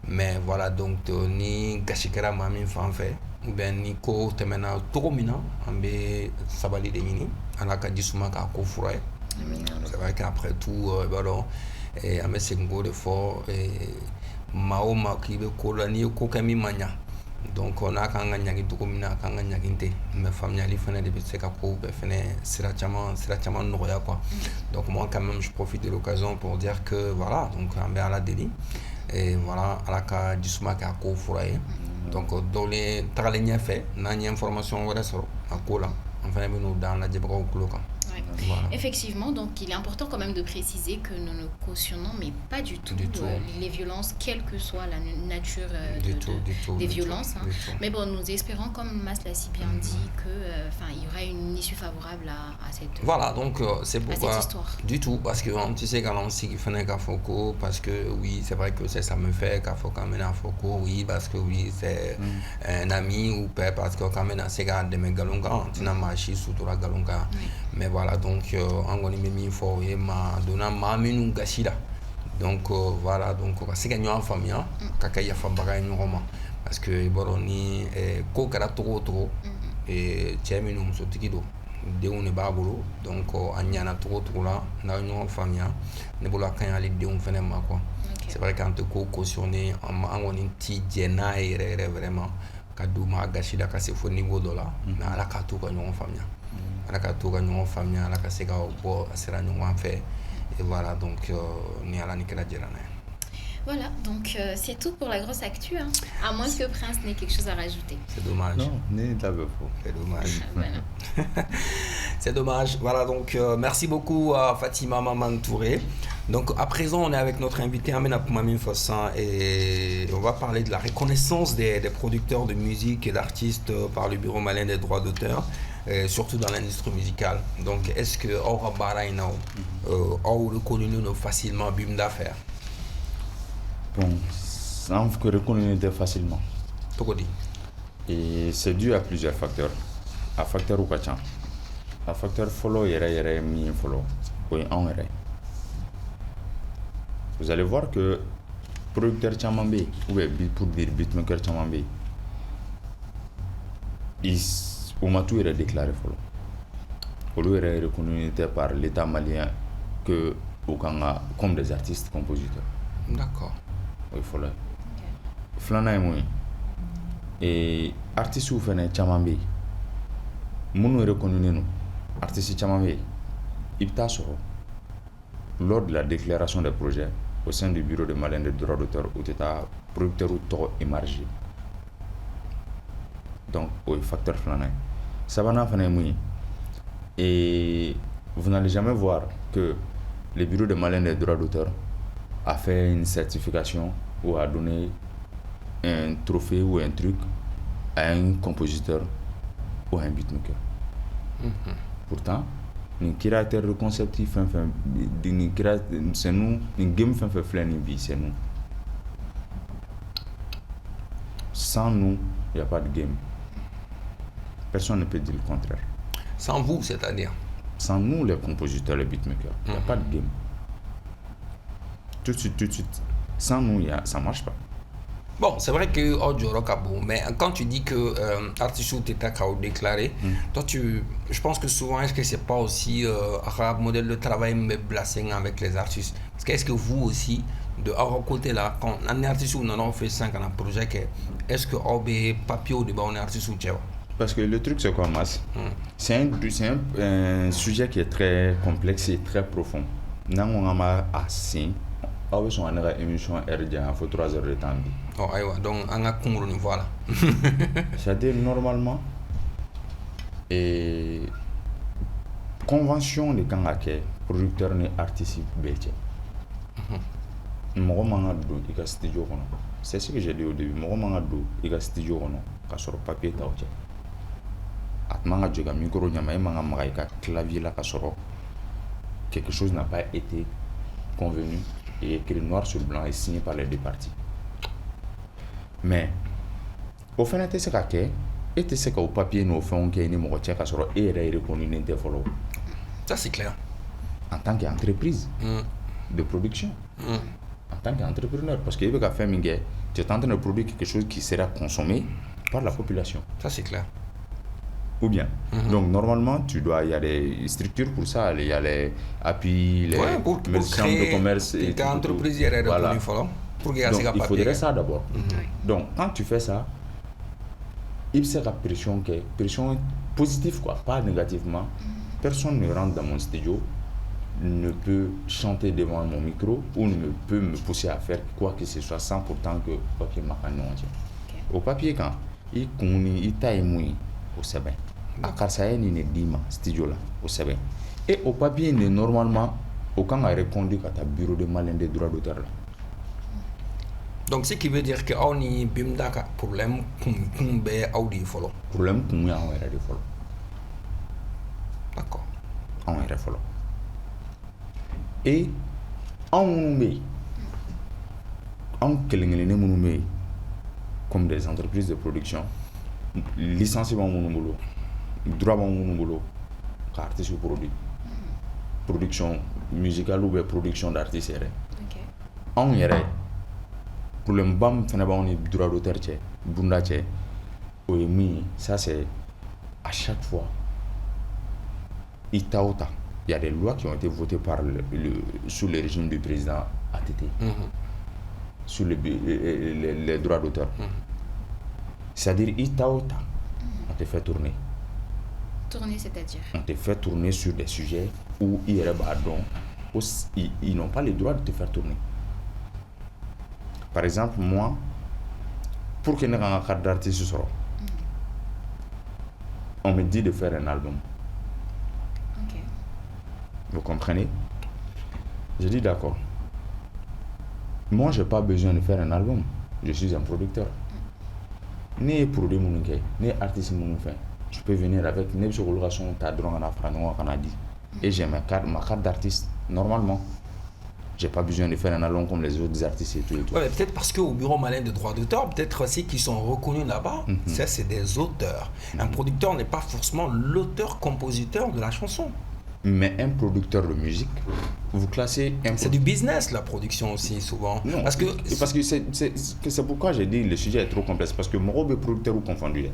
mais voilà donc ni gashikara mami fan fait ben ni ko temena tokomina ambe sabali de yini alaka disuma ka ko furaye c'est vrai qu'après tout alors et ame sengo de fort et maoma ki be ko la ni ko kami manya donc on a kanga nyagi tokomina kanga nyaginte mais famille ali fene de se ka ko be fene sira chama no ya quoi donc moi quand même je profite de l'occasion pour dire que voilà donc ambe ala deli et voilà alaka disuma ka ko furaye. Donc, dans les travailleurs fait, on a une information sur la cola. Enfin, nous dans la débat au cloca. Voilà. Effectivement, donc il est important quand même de préciser que nous ne cautionnons, mais pas du tout, les violences, quelle que soit la nature des violences. Mais bon, nous espérons, comme Mas l'a si bien dit, qu'il y aura une issue favorable à cette histoire. Voilà, donc c'est pourquoi du tout, parce que tu sais quand on sait qu'il fait un foco, parce que oui, c'est vrai que ça me fait qu'il faut quand même un foco, oui, parce que oui, c'est un ami ou pas, parce que quand même c'est gars de mes galonga, tu n'as marché sous la galonga. Mais voilà, donc on a mis fort et ma donna ma minu gashida. Donc voilà, donc c'est gagné en famille, kaka ya fabara ni roman parce que boroni ko kara trop et tiens minu so tikido. denw de b'a bolo donc a ɲana togo togo la n'a ɲɔgɔn faamuya ne bolo a ka ɲi hali denw fɛnɛ ma quoi. C'est vrai qu'an tɛ ko cautionner an kɔni ti jɛ n'a ye yɛrɛ yɛrɛ vraiment ka d'u ma gasi la ka se fo niveau dɔ la mais ala ka to ka ɲɔgɔn faamuya ala ka to ka ɲɔgɔn faamuya ala ka se ka bɔ a sira ɲɔgɔn fɛ et voilà donc ni ala ni kɛra jɛra n'a ye. Voilà, donc c'est tout pour la grosse actu, hein. À moins que Prince n'ait quelque chose à rajouter. C'est dommage. Non, n'est pas faux. C'est dommage. Voilà. C'est dommage. Voilà, donc merci beaucoup à Fatima Maman Touré. Donc à présent, on est avec notre invité Amena Poumamine Fossan et on va parler de la reconnaissance des producteurs de musique et d'artistes par le Bureau malien des droits d'auteur, surtout dans l'industrie musicale. Donc est-ce que Aura Barainao, Aura reconnu facilement Bim d'affaires? Bon, ça on peut reconnaître facilement. Pourquoi dit? Et c'est dû à plusieurs facteurs. Un facteur ou pas tiens. Un facteur follow yere mi follow. Oui, en yere. Vous allez voir que producteur Chamambé ou pour dire beatmaker Chamambé, au Matou est déclaré follow. Follow est reconnu par l'État malien que Okanga comme des artistes compositeurs. D'accord. Oui, follow. Flana et moi. Et artistes ou fene Chamambé. Nous reconnaissons nous. Artistes Chamambé. Ibtasoro. Lors de la déclaration des projets au sein du bureau de malien des droits d'auteur où état producteur ou tort émargé. Donc, oui, facteur flanay. Ça va n'en et vous n'allez jamais voir que le bureau de malien des droits d'auteur a fait une certification ou a donné un trophée ou un truc à un compositeur ou à un beatmaker. Pourtant, ni créateur de concept c'est nous ni game fait vie c'est nous. Sans nous il n'y a pas de game. Personne ne peut dire le contraire. Sans vous, c'est-à-dire? Sans nous les compositeurs, les beatmakers, il n'y a pas de game. Tout de suite. Sans nous ça marche pas. Bon, c'est vrai que Odjoro Kabou, mais quand tu dis que Artichou Teta Kao déclaré, toi je pense que souvent, est-ce que c'est pas aussi un modèle de travail mais blessing avec les artistes? Parce que est-ce que vous aussi, de leur côté là, quand un artiste ou non, on fait 5 ans de projet, est-ce que OB papier ou de bon artiste ou tchèque? Parce que le truc c'est quoi, Mas? C'est un sujet qui est très complexe et très profond. Nous avons assez. Ah oui, on a une émission RDA, il faut 3 heures de temps. Oh, donc on a compris, voilà. C'est-à-dire, normalement, et convention de Kangake, producteur et artiste bétier. C'est ce que j'ai dit au début. Il y a studio, il y a papier, il y a micro, il y a clavier, quelque chose n'a pas été convenu et écrit noir sur blanc et signé par les deux parties. Mais au fin de ce cas, et c'est qu'au papier nous faisons qu'il y a une moitié qui sera reconnu follow. Ça c'est clair. En tant qu'entreprise de production, en tant qu'entrepreneur, parce que tu es en train de produire quelque chose qui sera consommé par la population. Ça c'est clair. Ou bien. Donc normalement, il y a des structures pour ça, il y a les API, les chambres de commerce et tout. Entreprise voilà. Donc il faudrait ça d'abord. Donc quand tu fais ça, il sera pression positive quoi, pas négativement. Personne ne rentre dans mon studio, ne peut chanter devant mon micro ou ne peut me pousser à faire quoi que ce soit sans pourtant que papier m'a au papier quand il taille mouille au sabin. À Karsaye ni dima studio là au sabin. Et au papier normalement aucun a répondu à ta bureau de malin des droits d'auteur là. Donc ce qui veut dire que on y bimdaka problème kumbe audi follow. Problème kumya on est de follow. D'accord. On est follow. Et on kelengene comme des entreprises de production licenciement mon boulot droit mon boulot artiste produit production musicale ou production d'artistes on yere problème bam fena ba on droit d'auteur tché bunda tché oui ça c'est à chaque fois Itaota, il y a des lois qui ont été votées sous le régime du président ATT, sur les droits d'auteur. C'est-à-dire, Itaota, on te fait tourner. Tourner, c'est-à-dire? On te fait tourner sur des sujets où ils n'ont pas le droit de te faire tourner. Par exemple, moi, pour que je n'ai pas carte d'artiste, on me dit de faire un album. Ok. Vous comprenez? Je dis d'accord. Moi, je n'ai pas besoin de faire un album. Je suis un producteur. Ni produit mon ni artiste mon fait. Je peux venir avec une coloration et j'ai ma carte d'artiste normalement. J'ai pas besoin de faire un album comme les autres artistes et tout. Ouais, peut-être parce qu'au bureau malin de droit d'auteur, peut-être aussi qu'ils sont reconnus là-bas, ça c'est des auteurs. Un producteur n'est pas forcément l'auteur-compositeur de la chanson. Mais un producteur de musique, vous classez c'est du business la production aussi souvent. Non, parce que c'est pourquoi j'ai dit le sujet est trop complexe. Parce que mon rôle est producteur ou confondu.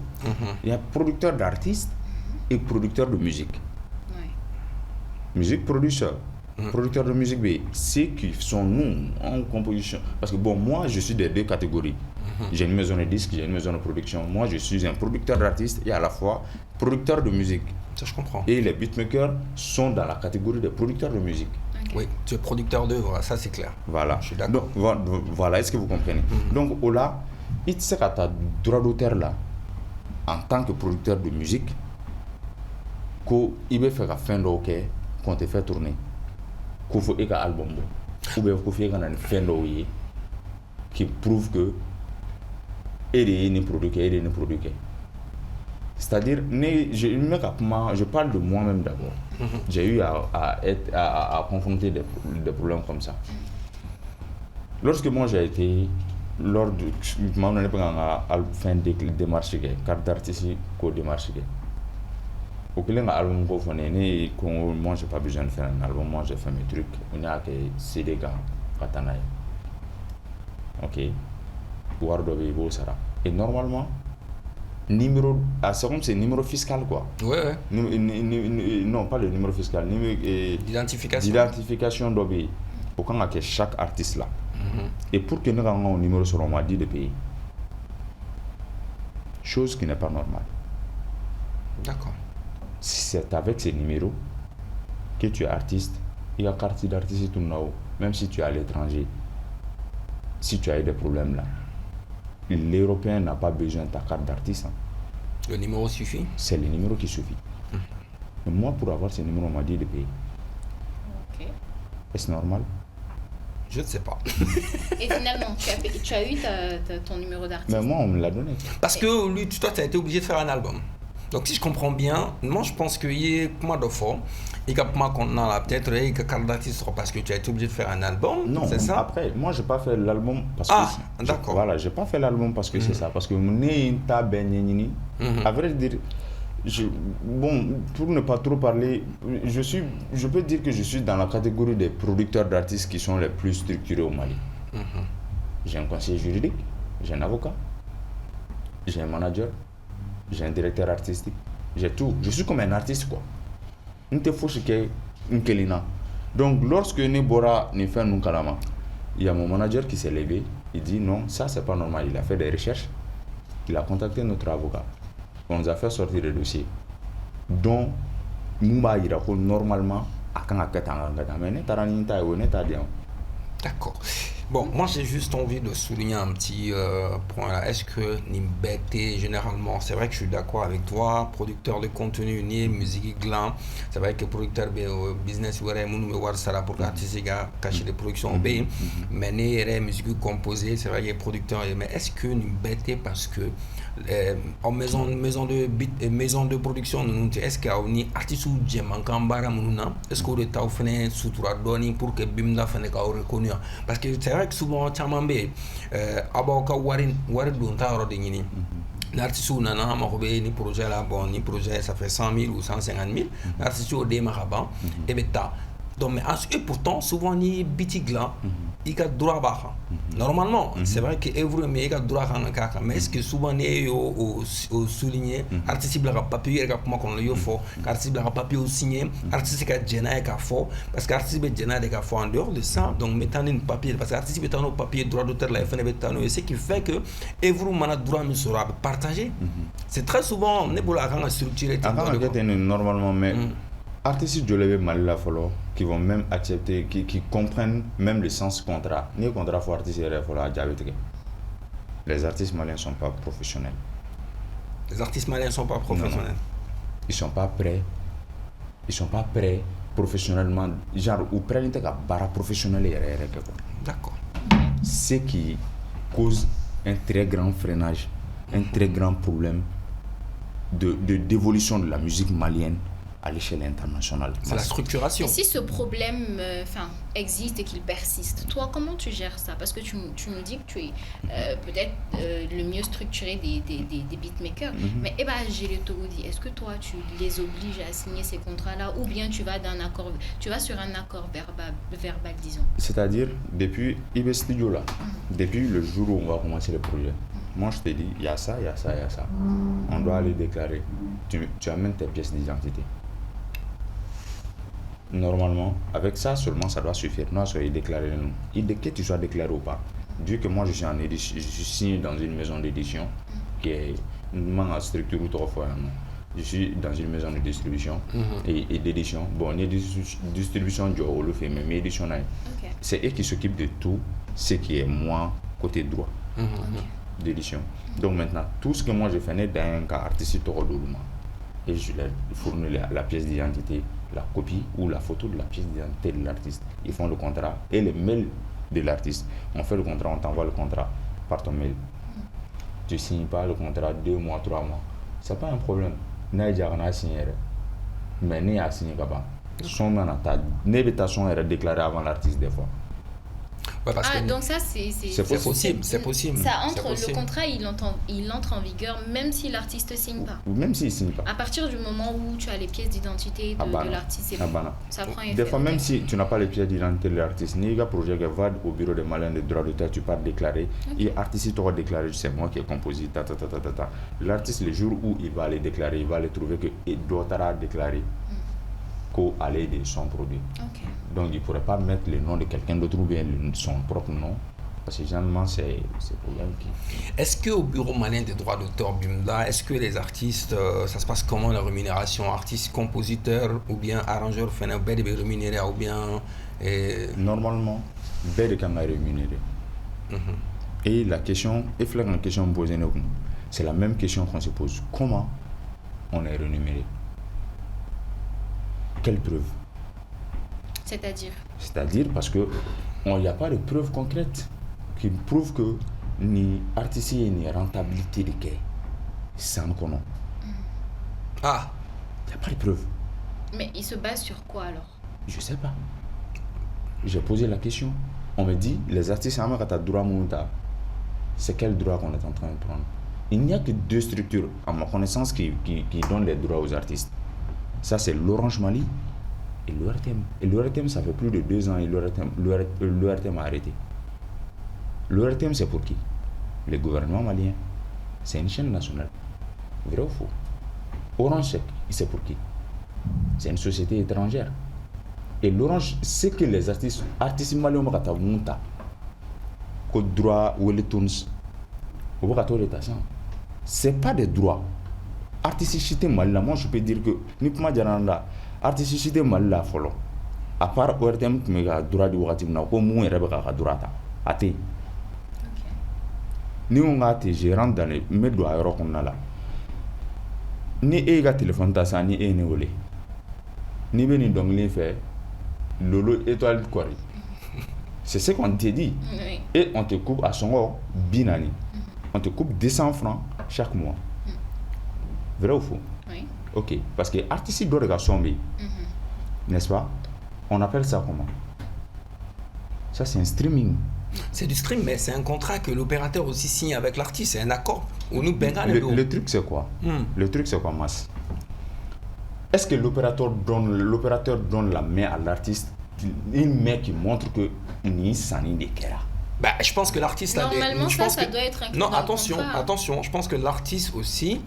Il y a producteur d'artistes et producteur de musique. Ouais. Musique producteur. Producteur de musique, c'est qui sont nous en composition. Parce que bon, moi je suis des deux catégories. J'ai une maison de disques, j'ai une maison de production. Moi je suis un producteur d'artistes et à la fois producteur de musique. Ça je comprends. Et les beatmakers sont dans la catégorie des producteurs de musique. Okay. Oui, tu es producteur d'œuvre, ça c'est clair. Voilà. Je suis d'accord. Donc, voilà, est-ce que vous comprenez? Donc là, il sait qu'à ta droit d'auteur là, en tant que producteur de musique, qu'il va faire la fin de OK, qu'on te fait tourner. Qu'il faut un album. Ou bien qu'il faut faire une fin de OK qui prouve que il n'est produit. C'est-à-dire, je parle de moi-même d'abord. J'ai eu à confronter des problèmes comme ça. Lorsque moi j'ai été, lors de la fin des démarches, carte d'artiste, co-démarche, au que l'album moi j'ai pas besoin de faire un album, moi j'ai fait mes trucs, on a que CD Katanaï. Ok, et normalement, numéro, c'est comme c'est numéro fiscal quoi. Ouais. Non, pas le numéro fiscal, d'identification d'obé. Pour qu'on ait chaque artiste là. Et pour que nous ayons un numéro sur le dit de pays. Chose qui n'est pas normale. D'accord. C'est avec ces numéros que tu es artiste. Il y a carte d'artiste tout là-haut. Même si tu es à l'étranger. Si tu as eu des problèmes là. L'Européen n'a pas besoin de ta carte d'artiste. Le numéro suffit? C'est le numéro qui suffit. Mais moi, pour avoir ce numéro, on m'a dit de payer. Ok. Est-ce normal? Je ne sais pas. Et finalement, tu as eu ton numéro d'artiste? Mais moi, on me l'a donné. Parce que lui, toi, tu as été obligé de faire un album. Donc, si je comprends bien, moi, je pense qu'il y a comment de fois, il y a peut-être une carte d'artiste parce que tu as été obligé de faire un album. Non, c'est ça? Après, moi, je n'ai pas fait l'album parce que... D'accord. Voilà, je n'ai pas fait l'album parce que c'est ça. Parce que à vrai dire, pour ne pas trop parler, je peux dire que je suis dans la catégorie des producteurs d'artistes qui sont les plus structurés au Mali. J'ai un conseiller juridique, j'ai un avocat, j'ai un manager, j'ai un directeur artistique, j'ai tout. Je suis comme un artiste quoi. Donc lorsque Nebora ne fait un kalama, il y a mon manager qui s'est levé, il dit non, ça c'est pas normal. Il a fait des recherches, il a contacté notre avocat, on nous a fait sortir le dossier. Donc, normalement, d'accord. Bon, moi j'ai juste envie de souligner un petit point là. Est-ce que Nimbete, généralement, c'est vrai que je suis d'accord avec toi, producteur de contenu, ni musique glam, c'est vrai que producteur de business, ça pour artistique, cacher des productions, mais ni musique composée, c'est vrai qu'il y a producteur, mais est-ce que Nimbete, parce que en maison de production, est-ce qu'il y a un artiste ou est-ce que le temps fait sutura donner pour que Bimda fait reconnu? Parce que c'est vrai que souvent Chamambe aboka wari don ta ro de nyini l'artiste ou nana ma ko be ni projet là bon ni projet ça fait 100 000 ou 150 000 l'artiste au démarrant et beta Donc, mais et pourtant, souvent, ni bitig là, il y a droit à normalement, c'est vrai que Evro, mais il y a droit à mais est-ce que souvent, il y a souligné, artiste, il y a papier, il y a comment qu'on le fait, artiste, il y a papier au signé, artiste, il y a génie, il y a fort, parce qu'artiste, il y a génie, il y a fort en dehors de ça, donc, mettant un papier, parce qu'artiste, il y a un papier, droit d'auteur, la FN, et ce qui fait que Evro, il y a droit à sera partagé. C'est très souvent, on est pour la structuré. Normalement, mais. Artistes de l'État mal la follow qui vont même accepter, qui comprennent même le sens contrat. Ni contrat faut artiste et follow diabétique. Les artistes maliens ne sont pas professionnels. Les artistes maliens ne sont pas professionnels. Non. Ils sont pas prêts. Ils sont pas prêts professionnellement. Genre ou prêts à barra professionnel et D'accord. Ce qui cause un très grand freinage, un très grand problème d'évolution de la musique malienne à l'échelle internationale. C'est la structuration. Et si ce problème existe et qu'il persiste, toi, comment tu gères ça? Parce que tu nous dis que tu es peut-être le mieux structuré des beatmakers. Mais Gérer Togodi, est-ce que toi, tu les obliges à signer ces contrats-là ou bien tu vas sur un accord verbal, disons? C'est-à-dire, depuis IB Studio là, depuis le jour où on va commencer le projet, moi je te dis, il y a ça, il y a ça, il y a ça. On doit aller déclarer. Tu amènes tes pièces d'identité. Normalement, avec ça seulement, ça doit suffire. Nous, soyez déclaré nous. Que tu sois déclaré ou pas. Vu que moi, je suis en édition, je suis signé dans une maison d'édition qui est une structure ou trois fois. Je suis dans une maison de distribution et d'édition. Bon, on est distribution du haut le fait, mais édition c'est eux qui s'occupent de tout ce qui est moi côté droit d'édition. Donc maintenant, tout ce que moi je fais n'est d'un cas artistique et je leur fournis la pièce d'identité, la copie ou la photo de la pièce d'identité de l'artiste. Ils font le contrat et le mail de l'artiste. On fait le contrat, on t'envoie le contrat par ton mail. Tu ne signes pas le contrat 2 mois, 3 mois. Ce n'est pas un problème. Naïdja a signé, mais n'est pas signé. Son invitation est déclarée avant l'artiste des fois. Ouais, donc ça c'est possible, c'est possible. Ça entre le contrat, il entre en vigueur même si l'artiste signe pas. Même s'il signe pas. À partir du moment où tu as les pièces d'identité de l'artiste, c'est bon. Ça prend effet. Des fois même si tu n'as pas les pièces d'identité de l'artiste, ni le projet que va au bureau des malins de droit d'auteur, tu pars déclarer. Et l'artiste t'aura déclaré, c'est moi qui ai composé, L'artiste le jour où il va aller déclarer, il va aller trouver que d'autres a déclaré. À l'aide de son produit. Donc il ne pourrait pas mettre le nom de quelqu'un d'autre ou bien son propre nom. Parce que généralement, c'est problème qui... Est-ce qu'au bureau malien des droits d'auteur BIMDA, est-ce que les artistes, ça se passe comment la rémunération? Artistes, compositeurs ou bien arrangeurs, rémunérés ou bien... Normalement, BED est rémunéré. Et la question, c'est la même question qu'on se pose. Comment on est rémunéré? Quelle preuve? C'est-à-dire parce que il n'y a pas de preuve concrète qui prouve que ni artiste ni rentabilité de quai sans qu'on a. Il n'y a pas de preuve. Mais il se base sur quoi alors? Je ne sais pas. J'ai posé la question. On me dit les artistes c'est quel droit qu'on est en train de prendre? Il n'y a que 2 structures à ma connaissance qui donnent les droits aux artistes. Ça, c'est l'Orange Mali et l'ORTM. Et l'ORTM, ça fait plus de 2 ans et l'ORTM a arrêté. L'ORTM, c'est pour qui? Le gouvernement malien. C'est une chaîne nationale. Vrai ou faux? Orange, c'est pour qui? C'est une société étrangère. Et l'Orange, c'est que les artistes maliens ont le droit ou les tournes. C'est pas des droits. Artisticité malila, moi je peux dire que ni kuma jaranda artisticité malila follow à part ORTM qui me droit de wakati na ko mu yɛrɛ bɛ ka droit ta ate ni on a été gérant dans les me do a yɔrɔ kɔnɔna la ni e ka téléphone ta sa ni e ne wele ni bɛ nin dɔnkili fɛ lolo étoile quoi c'est ce qu'on te dit et on te coupe à sɔngɔ 40 on te coupe 200 francs chaque mois. Vrai ou faux? Oui. Ok, parce que l'artiste doit regarder n'est-ce pas? On appelle ça comment? Ça, c'est un streaming. C'est du stream, mais c'est un contrat que l'opérateur aussi signe avec l'artiste. C'est un accord. Le truc, c'est quoi? Le truc, c'est quoi, Mas? Est-ce que l'opérateur donne la main à l'artiste une main qui montre que ni sani de kera. Bah, je pense que l'artiste Normalement, je pense ça que... doit être inclus Non, dans le attention, contrat. attention. Je pense que l'artiste aussi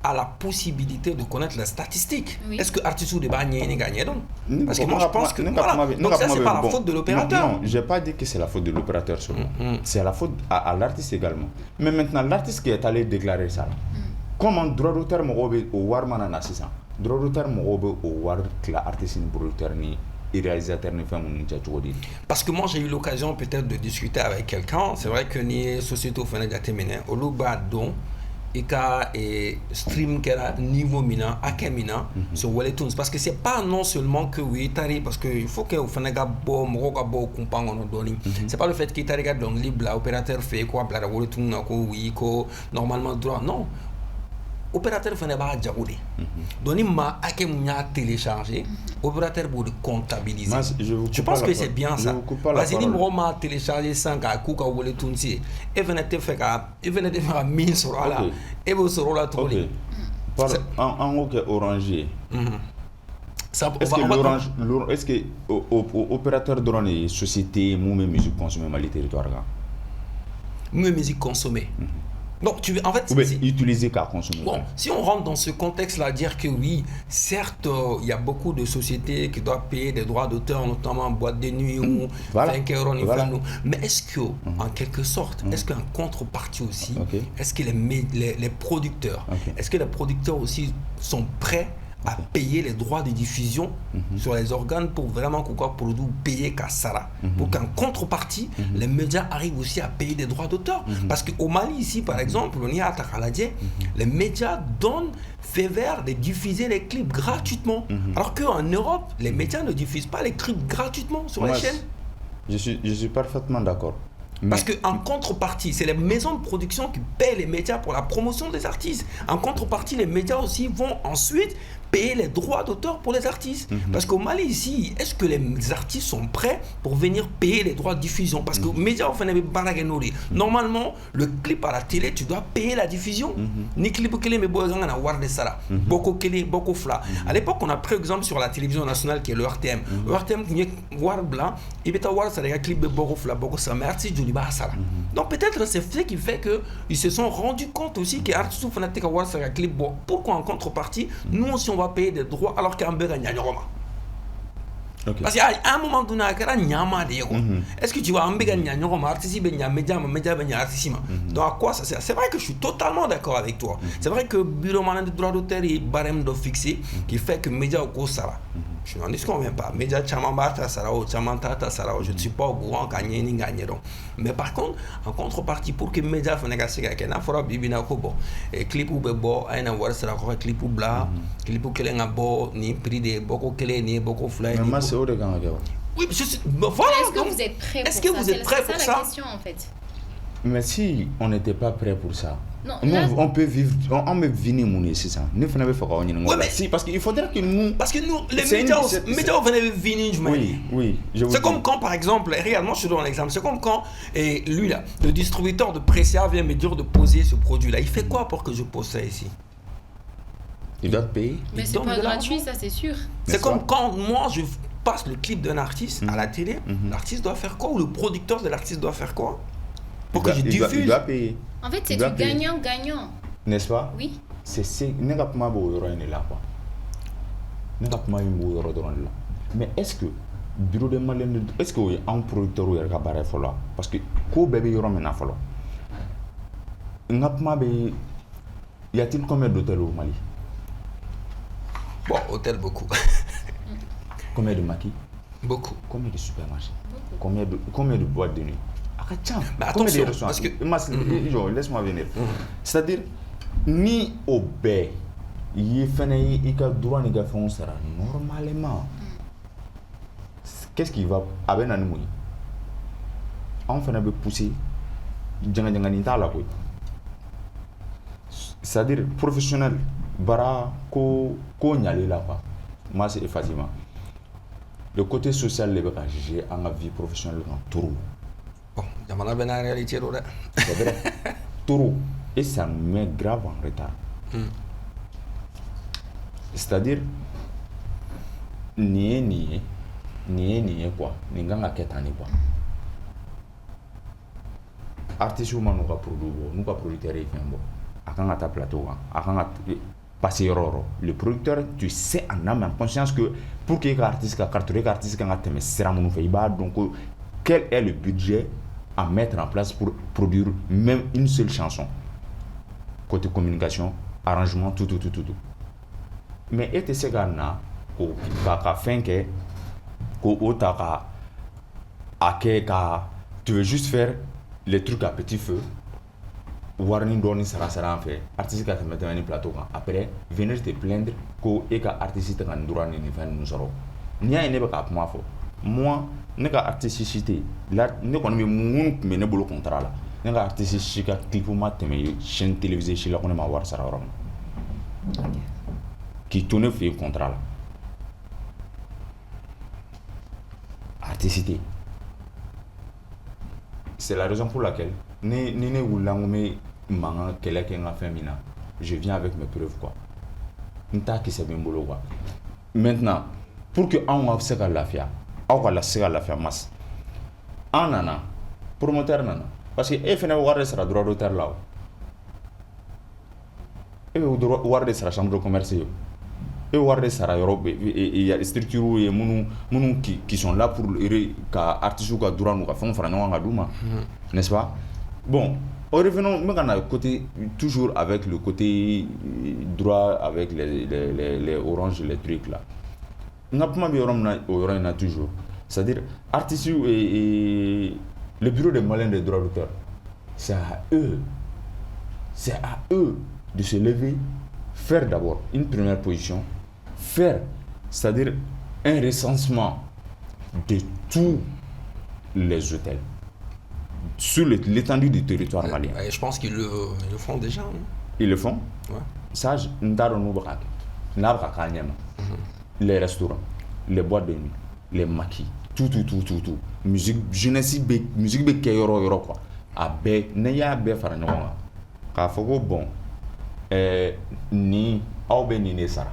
a la possibilité de connaître les statistiques. Oui. Est-ce que l'artiste ou débat ni gagné donc? Parce que Non, moi, je pense que... Voilà. Donc ça, c'est pas la faute de l'opérateur. Non, je n'ai pas dit que c'est la faute de l'opérateur seulement. C'est la faute à l'artiste également. Mais maintenant, l'artiste qui est allé déclarer ça, comment droit d'auteur mogobe au war manana c'est ça? Droit d'auteur mogobe au war que l'artiste ni producteur ni réalisateur ni femme ni tchatchodi. Parce que moi, j'ai eu l'occasion peut-être de discuter avec quelqu'un. C'est vrai que ni société au final de au Luba don et qu'à stream qu'elle a niveau mina à Kemina sur Walletoons parce que c'est pas non seulement que oui tari parce que il faut que au final gabo mo gabo kumpango no doni c'est pas le fait qu'il tari donc libre l'opérateur fait quoi bla Walletoons ko oui ko normalement droit non opérateur fait pas diagoudé doni ma ake munya télécharger opérateur pour comptabiliser je pense que c'est bien ça parce que ni mo ma télécharger sans ka ku ka Walletoons et venait te faire 1000 sur là et vous sur là tout en haut que oranger ça est-ce que opérateur drone société ou même musique consommée mal territoire là musique consommée. Donc, en fait, utiliser qu'à consommer. Bon, si on rentre dans ce contexte-là, dire que oui, certes, il y a beaucoup de sociétés qui doivent payer des droits d'auteur, notamment en boîte de nuit ou 5 euros, mais est-ce que, en quelque sorte, est-ce qu'en contrepartie aussi, est-ce que les producteurs, est-ce que les producteurs aussi sont prêts à payer les droits de diffusion sur les organes pour vraiment pour payer Kassara. Pour qu'en contrepartie, les médias arrivent aussi à payer des droits d'auteur. Parce qu'au Mali, ici, par exemple, on y a à Takaladje, les médias donnent fait vert de diffuser les clips gratuitement. Alors qu'en Europe, les médias ne diffusent pas les clips gratuitement sur les chaînes. Je suis parfaitement d'accord. Parce qu'en contrepartie, c'est les maisons de production qui paient les médias pour la promotion des artistes. En contrepartie, les médias aussi vont ensuite payer les droits d'auteur pour les artistes. Parce qu'au Mali, ici, est-ce que les artistes sont prêts pour venir payer les droits de diffusion? Parce que les médias, normalement, le clip à la télé, tu dois payer la diffusion. Ni clip que les beaucoup beaucoup fla. À l'époque, on a pris exemple sur la télévision nationale qui est le RTM. Le RTM, war blanc, il peut avoir ça, les clips de beaucoup fla, beaucoup ça, mais artiste du Liba ça. Donc peut-être c'est ce qui fait qu'ils se sont rendus compte aussi que artiste fanatique avoir ça, clip. Pourquoi en contrepartie, nous aussi on va payer des droits alors qu'un peu gagne Roma. Parce qu'à un moment donné, est-ce que tu vois un peu gagne Roma, artiste média artiste. Donc à quoi ça sert? C'est vrai que je suis totalement d'accord avec toi. C'est vrai que le bureau de droit d'auteur est barème de fixé qui fait que média au cours ça va. Je n'en conviens pas. Média Chamambata Sarao, Chamantata Sarao, je ne suis pas au courant gagner ni gagner. Mais par contre, en contrepartie, pour que média fasse négocier avec un affaire bibina kobo, et clip ou bebo, un avoir sera quoi clip ou bla, clip ou quel bo ni prix de beaucoup quel ni beaucoup fly. Mais moi c'est au de gagner. Oui, je suis. Voilà. Est-ce que vous êtes prêts pour ça? Est-ce que vous êtes prêts pour ça? C'est ça la question en fait. Mais si on n'était pas prêt pour ça, non, nous, là... on peut vivre, on peut venir mourir, c'est ça. Nous faisons pas mais si, parce qu'il faudrait que nous. Parce que nous, les médias venaient venir, oui. C'est comme quand, par exemple, regarde, moi je te donne un exemple. C'est comme quand, et lui là, le distributeur de Pressia vient me dire de poser ce produit-là. Il fait quoi pour que je pose ça ici? Il doit payer. Mais c'est pas gratuit, ça c'est sûr. C'est comme quand moi je passe le clip d'un artiste à la télé, l'artiste doit faire quoi? Ou le producteur de l'artiste doit faire quoi? Pour que je diffuse. Il doit payer. En fait, c'est du gagnant-gagnant. N'est-ce pas? Oui. C'est n'est pas là quoi. N'est pas là. Mais est-ce que bureau de Malien, est-ce que un producteur ou un barré là? Parce que quoi bébé yoro mena follow. Y a-t-il combien d'hôtels au Mali? Bon, hôtel beaucoup. Combien de maquis? Beaucoup. Combien de supermarchés? Combien de boîtes de nuit? Mais attention, parce que... Laisse-moi venir. C'est-à-dire, ni au bé, il y a droit de faire ça normalement. Qu'est-ce qui va avec nous? On fait un peu pousser. C'est-à-dire, professionnel, bara, ko nyale là quoi. Moi, c'est effectivement. Le côté social, les bras, j'ai en vie professionnelle en tout. Bon, il y a une réalité là. C'est vrai. Trop. Et ça me met grave en retard. C'est-à-dire, nier, ni quoi ni kan ka kɛ tan ni quoi artiste ma n'u ka produit bɔ n'u ka producteur ye fɛn bɔ a kan ka taa plateau kan a kan ka passer yɔrɔ yɔrɔ le producteur tu sais en âme en conscience que pour que ka artiste ka cartonner ka artiste kan ka tɛmɛ sira minnu fɛ i b'a dɔn ko quel est le budget à mettre en place pour produire même une seule chanson côté communication arrangement tout mais e tɛ se ka na ka fɛn kɛ ko o ta ka a kɛ ka tu veux juste faire les trucs à petit feu warning dɔɔni sara an fɛ artiste ka tɛmɛ ni plateau kan après venir te plaindre ko e ka artiste tɛ ka nin droit ni fɛn ninnu sɔrɔ n'i y'a ye ne bɛ ka kuma fɔ moi ne ka artiste si tɛ la ne kɔni bɛ mun tun bɛ ne bolo contrat la ne ka artiste si ka clip ma tɛmɛ chaîne télévisée si la ko ne ma wari sara yɔrɔ min k'i to ne fɛ yen contrat la artiste c'est la raison pour laquelle ni ne wulila n ko n bɛ mankan kɛlɛ kɛ n ka fɛn min na je viens avec mes preuves quoi n t'a kisɛ bɛ n bolo quoi maintenant pour que anw ka se ka lafiya aw ka se ka lafiya mas an nana promoteur nana parce que e fɛnɛ bɛ wari de sara droit d'auteur la o e bɛ wari de sara chambre de commerce ye e bɛ wari de sara yɔrɔ il y a des structures ye minnu qui sont là pour ka artistes ka droit n'u ka fɛnw fara ɲɔgɔn kan ka d'u ma n'est-ce pas bon revenons n bɛ ka na côté toujours avec le côté droit avec les oranges les trucs là n ka kuma bɛ yɔrɔ min na o yɔrɔ in na toujours c'est-à-dire artistes et le bureau des Maliens des droits d'auteur c'est à eux de se lever faire d'abord une première position faire c'est-à-dire un recensement de tous les hôtels sur l'étendue du territoire malien. Je pense qu'ils le font déjà. Hein. Ils le font? Ouais. Ça, les restaurants, les boîtes de nuit, les maquis, tout. Musique, jeunesse, musique, quoi. A bé, n'ay'a bé faire non. Car faut que bon, ni au béni sara.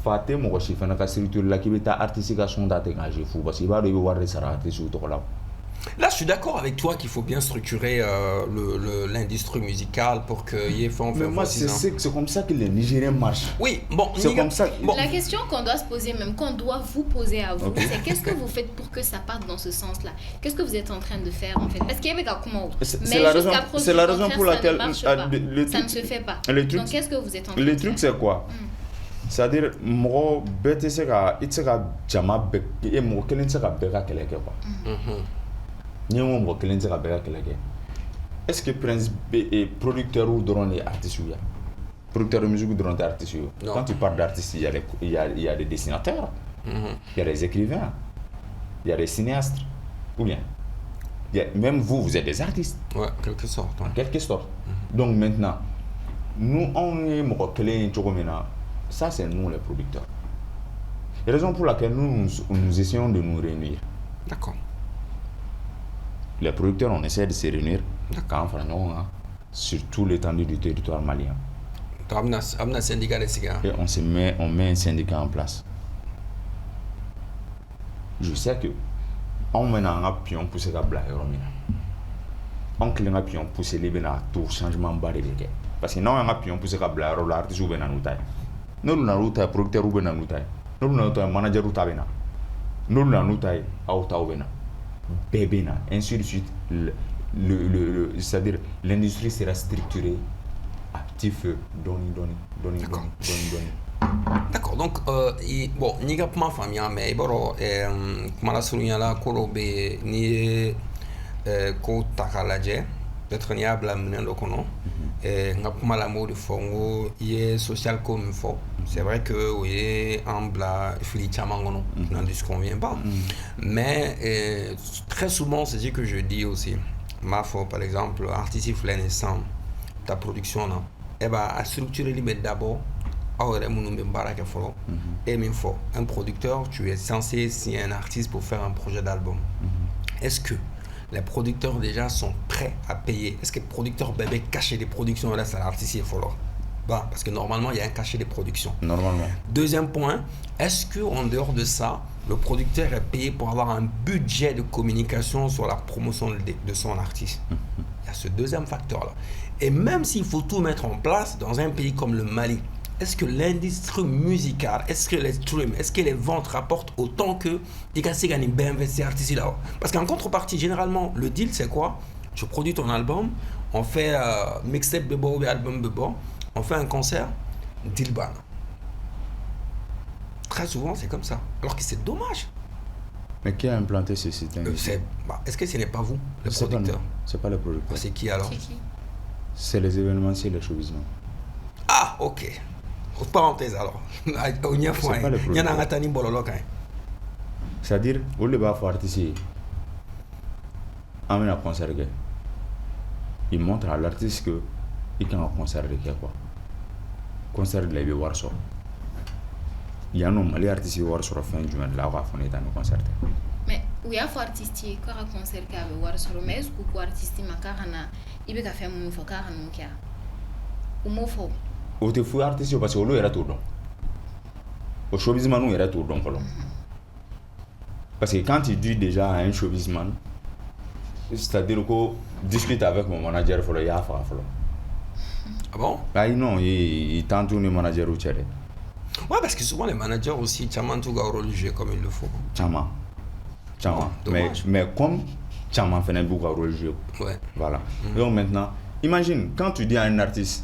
Fate mon chef na ka structure la qui beta artiste ka son date engagé fou parce qu'il va devoir voir les sara artiste ou là. Là, je suis d'accord avec toi qu'il faut bien structurer l'industrie musicale pour qu'il y ait Mais moi, c'est comme ça que les Nigériens marchent. Oui, bon, c'est comme ça. Bon. La question qu'on doit se poser, même qu'on doit vous poser à vous, c'est qu'est-ce que vous faites pour que ça parte dans ce sens-là? Qu'est-ce que vous êtes en train de faire en fait? Parce qu'il y avait comment? C'est la raison pour laquelle ça ne se fait pas. Donc qu'est-ce que vous êtes en train de faire? Le truc, c'est quoi? C'est-à-dire, moi, bête, c'est que jama bec et moi, quel c'est que bec quelque quoi. Ni on voit que l'intérêt à quelque. Est-ce que Prince B est producteur ou drone et artiste? Producteur de musique ou drone et artiste? Quand tu parles d'artistes, il y a des dessinateurs, il y a des écrivains, il y a des cinéastes, ou bien même vous êtes des artistes. Ouais, quelque sorte. En quelque sorte. Donc maintenant, nous on est ça c'est nous les producteurs. Et raison pour laquelle nous essayons de nous réunir. D'accord. Les producteurs, on essaie de se réunir sur tout l'étendue du territoire malien. Et on met un syndicat en place. Je sais que on met un pion pour se cabler. On clé un pion pour se lever à tout changement barré. Parce que non, on a un pion pour se cabler. L'artiste ou bien nous taille. Nous n'avons pas producteur ou bien nous taille. Nous n'avons pas manager ou tabena. Nous n'avons pas auto bébéna, ainsi de suite, c'est-à-dire l'industrie sera structurée à petit feu, doni. D'accord, donc, bon, n'y a pas de famille, mais bon, comme la souligne là, Kolobe, ni ko takalaje, peut-être n'y a pas de lokono, et n'a pas mal de fongo, il est social comme fort. C'est vrai que oui, en bla, filichamangono, n'en disconvient pas. Mais très souvent, c'est ce que je dis aussi. Ma foi, par exemple, artiste naissant, ta production là, eh ben, à structurer les d'abord. Et un producteur, tu es censé signer un artiste pour faire un projet d'album. Est-ce que les producteurs déjà sont prêts à payer? Est-ce que les producteurs bébés cachent des productions là, c'est l'artiste il faut bah, parce que normalement il y a un cachet de production. Normalement. Deuxième point, est-ce que en dehors de ça, le producteur est payé pour avoir un budget de communication sur la promotion de son artiste. Il y a ce deuxième facteur-là. Et même s'il faut tout mettre en place dans un pays comme le Mali, est-ce que l'industrie musicale, est-ce que les streams, est-ce que les ventes rapportent autant que les gars qui gagnent bien investir artistes là? Parce qu'en contrepartie, généralement, le deal, c'est quoi? Tu produis ton album, on fait mixtape bebo ou album bebo, on fait un concert, deal ban. Très souvent, c'est comme ça. Alors que c'est dommage. Mais qui a implanté ce système? Est-ce que ce n'est pas vous, le producteur? C'est pas le producteur. C'est qui alors? C'est qui? C'est les événementiels, les showbiz-man. Ah, ok. Parenthèse alors. C'est pas le producteur. C'est-à-dire, au lieu de faire artiste, on a un concert. Il montre à l'artiste que il a un concert de quoi? Concert de la Warsaw. Il y a un homme, les artistes qui sont sur la fin du mois, là, on va faire un concert. Mais où il y a des artistes qui ont un concert qui a Warsaw, mais est-ce que les artistes qui ont fait un mouvement qui a un mouvement? Au te fou artiste parce que l'eau est tout don. Au showbizman nous est tout don parce que quand tu dis déjà à un showbizman, c'est-à-dire que discute avec mon manager pour le yafa. Ah bon? Ah non, il tente un manager ou tchèque. Ouais, parce que souvent les managers aussi, Tchaman tout rôle jouer comme il le faut. Tchaman. Mais comme Tchaman fait un beaucoup rôle jouer. Ouais. Voilà. Donc maintenant, imagine quand tu dis à un artiste.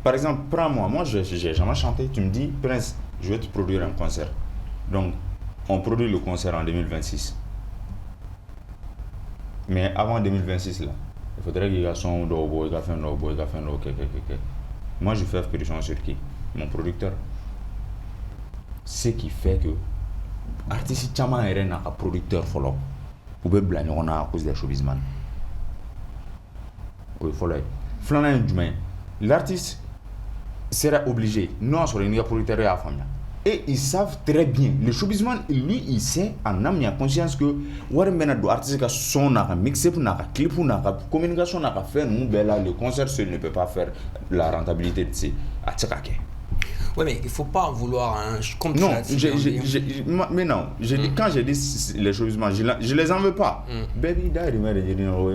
Par exemple, prends-moi, je n'ai jamais chanté, tu me dis, Prince, je vais te produire un concert. Donc, on produit le concert en 2026. Mais avant 2026, là, il faudrait qu'il y ait un son, il y a un Moi, je fais pression sur qui? Mon producteur. Ce qui fait que l'artiste est un producteur follow. Vous pouvez blâmer à cause des showbizman. Oui, il faut l'aider. L'artiste sera obligé, non sur les producteurs et la famille. Et ils savent très bien, le showbizman, lui, il sait en âme et en conscience que l'artiste a son mix-up, clip, communication, le concert seul ne peut pas faire la rentabilité de ces attiqués. Oui, mais il ne faut pas vouloir un non, mais non, quand j'ai dit les showbizman, je les en veux pas. Baby,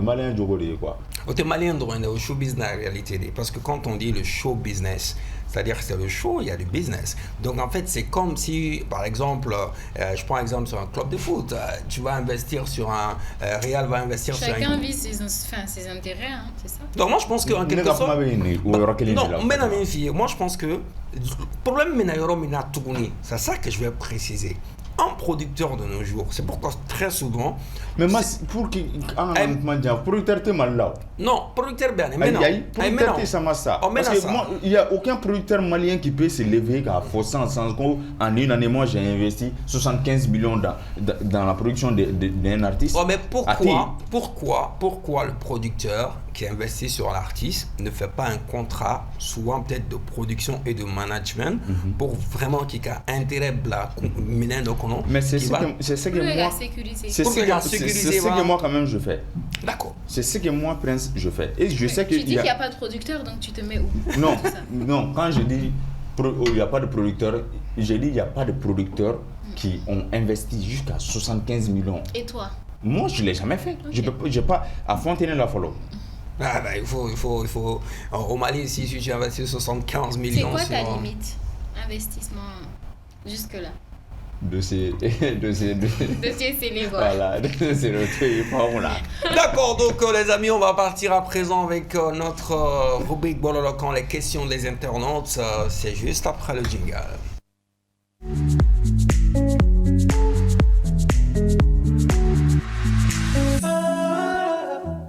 malin quoi. Au malien dans le show business en réalité, parce que quand on dit le show business, c'est-à-dire que c'est le show, il y a du business. Donc en fait, c'est comme si, par exemple, je prends un exemple sur un club de foot, tu vas investir sur un, Real va investir sur un... Chacun vise ses intérêts, hein, c'est ça? Donc moi je pense qu'en quelque sorte... Non, mais moi je pense que le problème c'est ça que je vais préciser. Un producteur de nos jours, c'est pourquoi très souvent... Mais moi, pour qui... producteur t'es mal là. Non, producteur bien, mais non. Producteur t'es ça, parce que moi, il n'y a aucun producteur malien qui peut se lever à forçant en une année, moi j'ai investi 75 millions dans la production d'un artiste. Oh, mais pourquoi le producteur qui investit sur l'artiste ne fait pas un contrat, souvent peut-être de production et de management, pour vraiment qu'il ait intérêt à mener nos colons. Mais c'est ce que moi quand même je fais. D'accord. C'est ce que moi Prince je fais. Et je sais que tu dis qu'il n'y a pas de producteur, donc tu te mets où? Non, quand je dis il n'y a pas de producteur, je dis il n'y a pas de producteurs qui ont investi jusqu'à 75 millions. Et toi? Moi je ne l'ai jamais fait. Okay. Je n'ai pas à Fontenay la follow. Ah bah, il faut. Au Mali, si tu investis 75 millions. C'est quoi ta limite investissement jusque-là? Dossier c'est les voix. Voilà, c'est le truc, là. D'accord, donc les amis, on va partir à présent avec notre rubrique Bololokan, les questions des internautes. C'est juste après le jingle.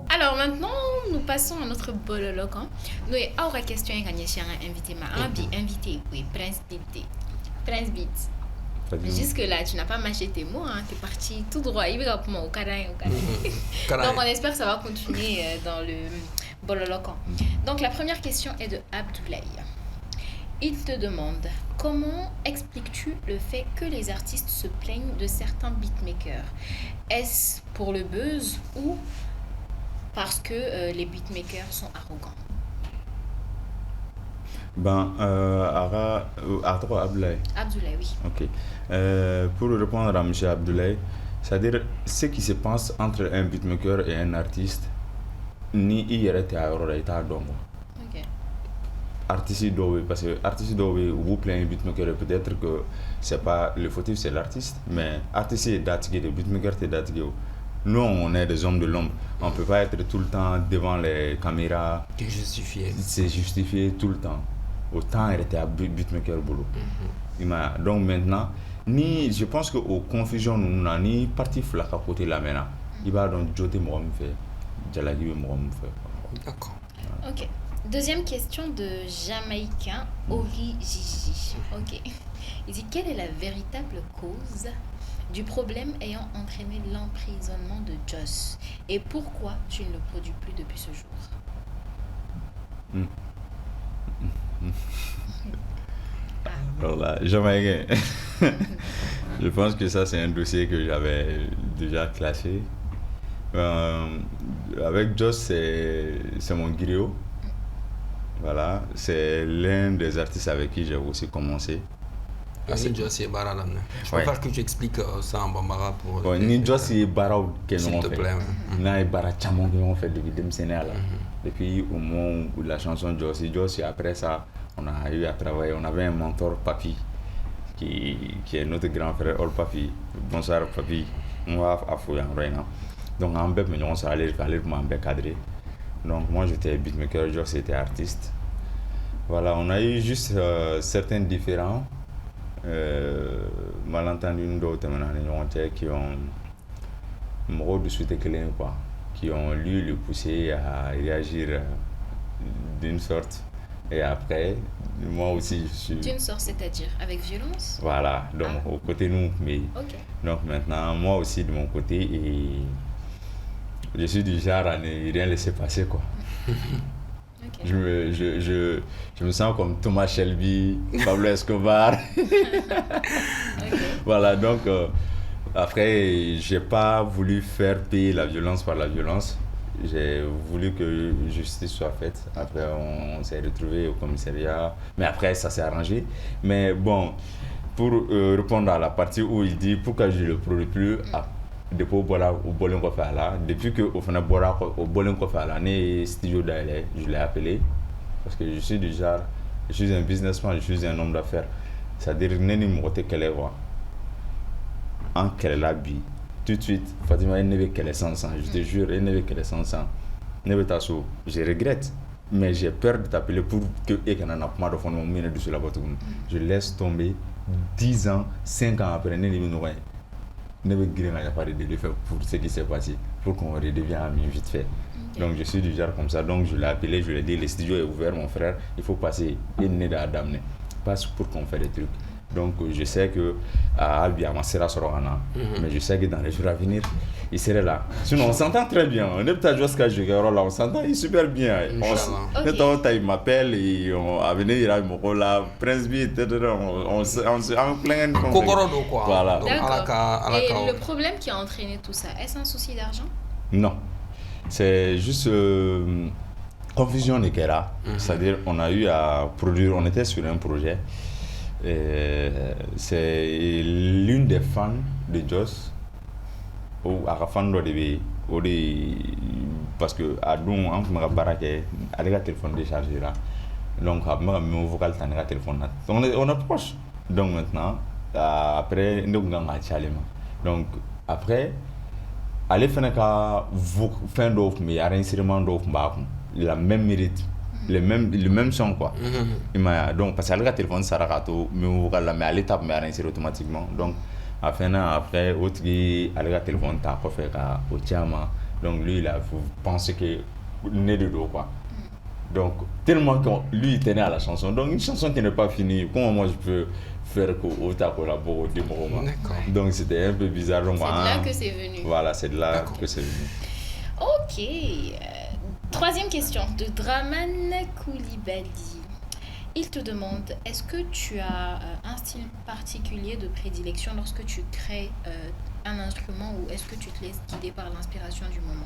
Alors maintenant, nous passons à notre Bololokan. Nous avons une question à gagner chez un invité. Invité, oui, Prince Beat. Jusque-là, tu n'as pas mâché tes mots, hein. Tu es parti tout droit, immédiatement au Karaï. Donc, on espère que ça va continuer dans le Bololokan. Donc, la première question est de Abdoulaye. Il te demande, comment expliques-tu le fait que les artistes se plaignent de certains beatmakers? Est-ce pour le buzz ou parce que les beatmakers sont arrogants? Abdoulaye. Abdoulaye, oui. Ok. Pour répondre à M. Abdoulaye, c'est-à-dire ce qui se passe entre un beatmaker et un artiste, ni il y a Ok. artiste doit, parce que artiste doit vous plaît un beatmaker, peut-être que c'est pas le fautif, c'est l'artiste, mais artiste est datigué, le beatmaker est datigué. Nous, on est des hommes de l'ombre. On peut pas être tout le temps devant les caméras. C'est justifié tout le temps. Autant il était à beatmaker boulot. Donc maintenant, je pense qu'aux confusions, nous n'avons ni parti flak à côté là maintenant. Il va donc joter moi me fait. Jalagi moi me fait. D'accord. Ok. Deuxième question de Jamaïcain Ori Gigi. Ok. Il dit quelle est la véritable cause du problème ayant entraîné l'emprisonnement de Joss et pourquoi tu ne le produis plus depuis ce jour? Alors là, Jamaïcain. Je pense que ça c'est un dossier que j'avais déjà classé. Avec Joss, c'est mon griot. Voilà, c'est l'un des artistes avec qui j'ai aussi commencé. Je préfère que tu expliques ça en bambara pour... Ni Joss et Bara s'il te plaît. N'a Bara Chamon qui ont fait depuis des là. Depuis au moment où la chanson Joss et après ça, on a eu à travailler. On avait un mentor, Papi, qui est notre grand frère, All Papi. Bonsoir Papi, on va à Fouillan, donc en bête, on s'est allé m'en cadrer. Donc moi j'étais beatmaker, Joss était artiste. Voilà, on a eu juste certains différents malentendus d'autres qui ont qui ont lui le poussé à réagir d'une sorte. Et après, moi aussi je suis... D'une sorte, c'est-à-dire avec violence? Voilà, donc au côté nous, mais... Ok. Donc maintenant, moi aussi de mon côté, et je suis du genre à ne rien laisser passer, quoi. Okay. Je me sens comme Thomas Shelby, Pablo Escobar. Okay. Voilà, donc après, j'ai pas voulu faire payer la violence par la violence. J'ai voulu que justice soit faite. Après, on s'est retrouvés au commissariat. Mais après, ça s'est arrangé. Mais bon, pour répondre à la partie où il dit pourquoi je ne le produis plus, depuis depuis que au Bolin Kofala, studio d'Aile, je l'ai appelé. Parce que je suis du genre, je suis un businessman, je suis un homme d'affaires. C'est-à-dire, en quelle habit. Tout de suite, Fatima, elle n'avait qu'elle est 500. Je te jure, elle n'avait qu'elle est 500. Je regrette, mais j'ai peur de t'appeler pour que je laisse tomber 10 ans, 5 ans après, ne veux pas de le faire pour ce qui s'est passé, pour qu'on redevienne amis vite fait. Okay. Donc je suis du genre comme ça, donc je l'ai appelé, je lui ai dit, le studio est ouvert mon frère, il faut passer, passe pour qu'on fasse des trucs. Donc je sais que mais je sais que dans les jours à venir, il serait là. Sinon on s'entend très bien, on est peut-être jusqu'à jouer là, on s'entend super bien. Il m'appelle et on a venu il a mon là, Prince Beat, on se plaint. Voilà. D'accord. Et le problème qui a entraîné tout ça, est-ce un souci d'argent? Non, c'est juste confusion de Kera. C'est-à-dire on a eu à produire, on était sur un projet. C'est l'une des fans de Joss ou à fan de parce que à Doum on m'a baraqué avec le téléphone déchargé là, donc mon vocal t'en a téléphone là, on approche. Donc maintenant après nous on chalema, donc après aller faire fin d'offre mais arrangement d'offre la même mérite. Le même son quoi. Donc parce que le téléphone sarakato mais vocal mais à l'étape mais arrangé automatiquement. Donc après autre qui a le téléphone t'a fait au tiama, donc lui il a pensé que né de dos quoi. Donc tellement que lui il tenait à la chanson, donc une chanson qui n'est pas finie, comment moi je peux faire qu'au ta collaborer au démon. Donc c'était un peu bizarre. C'est de là que c'est venu. Voilà, c'est de là que c'est venu. Ok. Troisième question de Draman Koulibaly. Il te demande, est-ce que tu as un style particulier de prédilection lorsque tu crées un instrument ou est-ce que tu te laisses guider par l'inspiration du moment?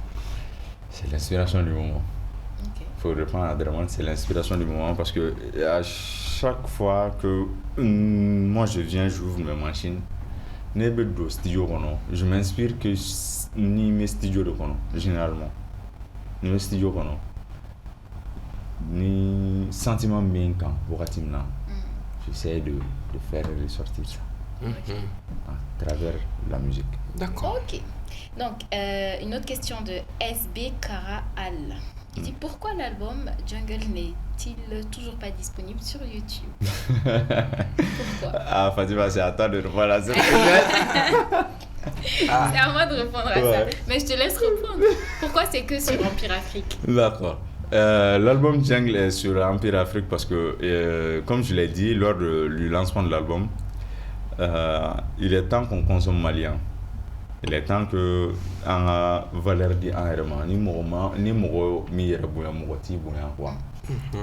C'est l'inspiration du moment. faut reprendre à Draman, c'est l'inspiration du moment parce que à chaque fois que moi je viens, j'ouvre mes machines, studio, je m'inspire que ni mes studios de kono, généralement. Ni mes studios kono. Ni sentiment bien quand j'essaie de faire ressortir ça à travers la musique. D'accord. Ok. Donc, une autre question de SB Kara Al. Il dit pourquoi l'album Jungle n'est-il toujours pas disponible sur YouTube? Pourquoi? Ah, Fatima, c'est à toi de répondre à cette C'est à moi de répondre à ça. Mais je te laisse répondre. Pourquoi c'est que sur Empire Afrique? D'accord. L'album Jungle est sur Empire Afrique parce que, comme je l'ai dit lors du lancement de l'album, il est temps qu'on consomme malien. Il est temps que en valeur di environnement ni mogo mi yere boya mogo ti boya quoi.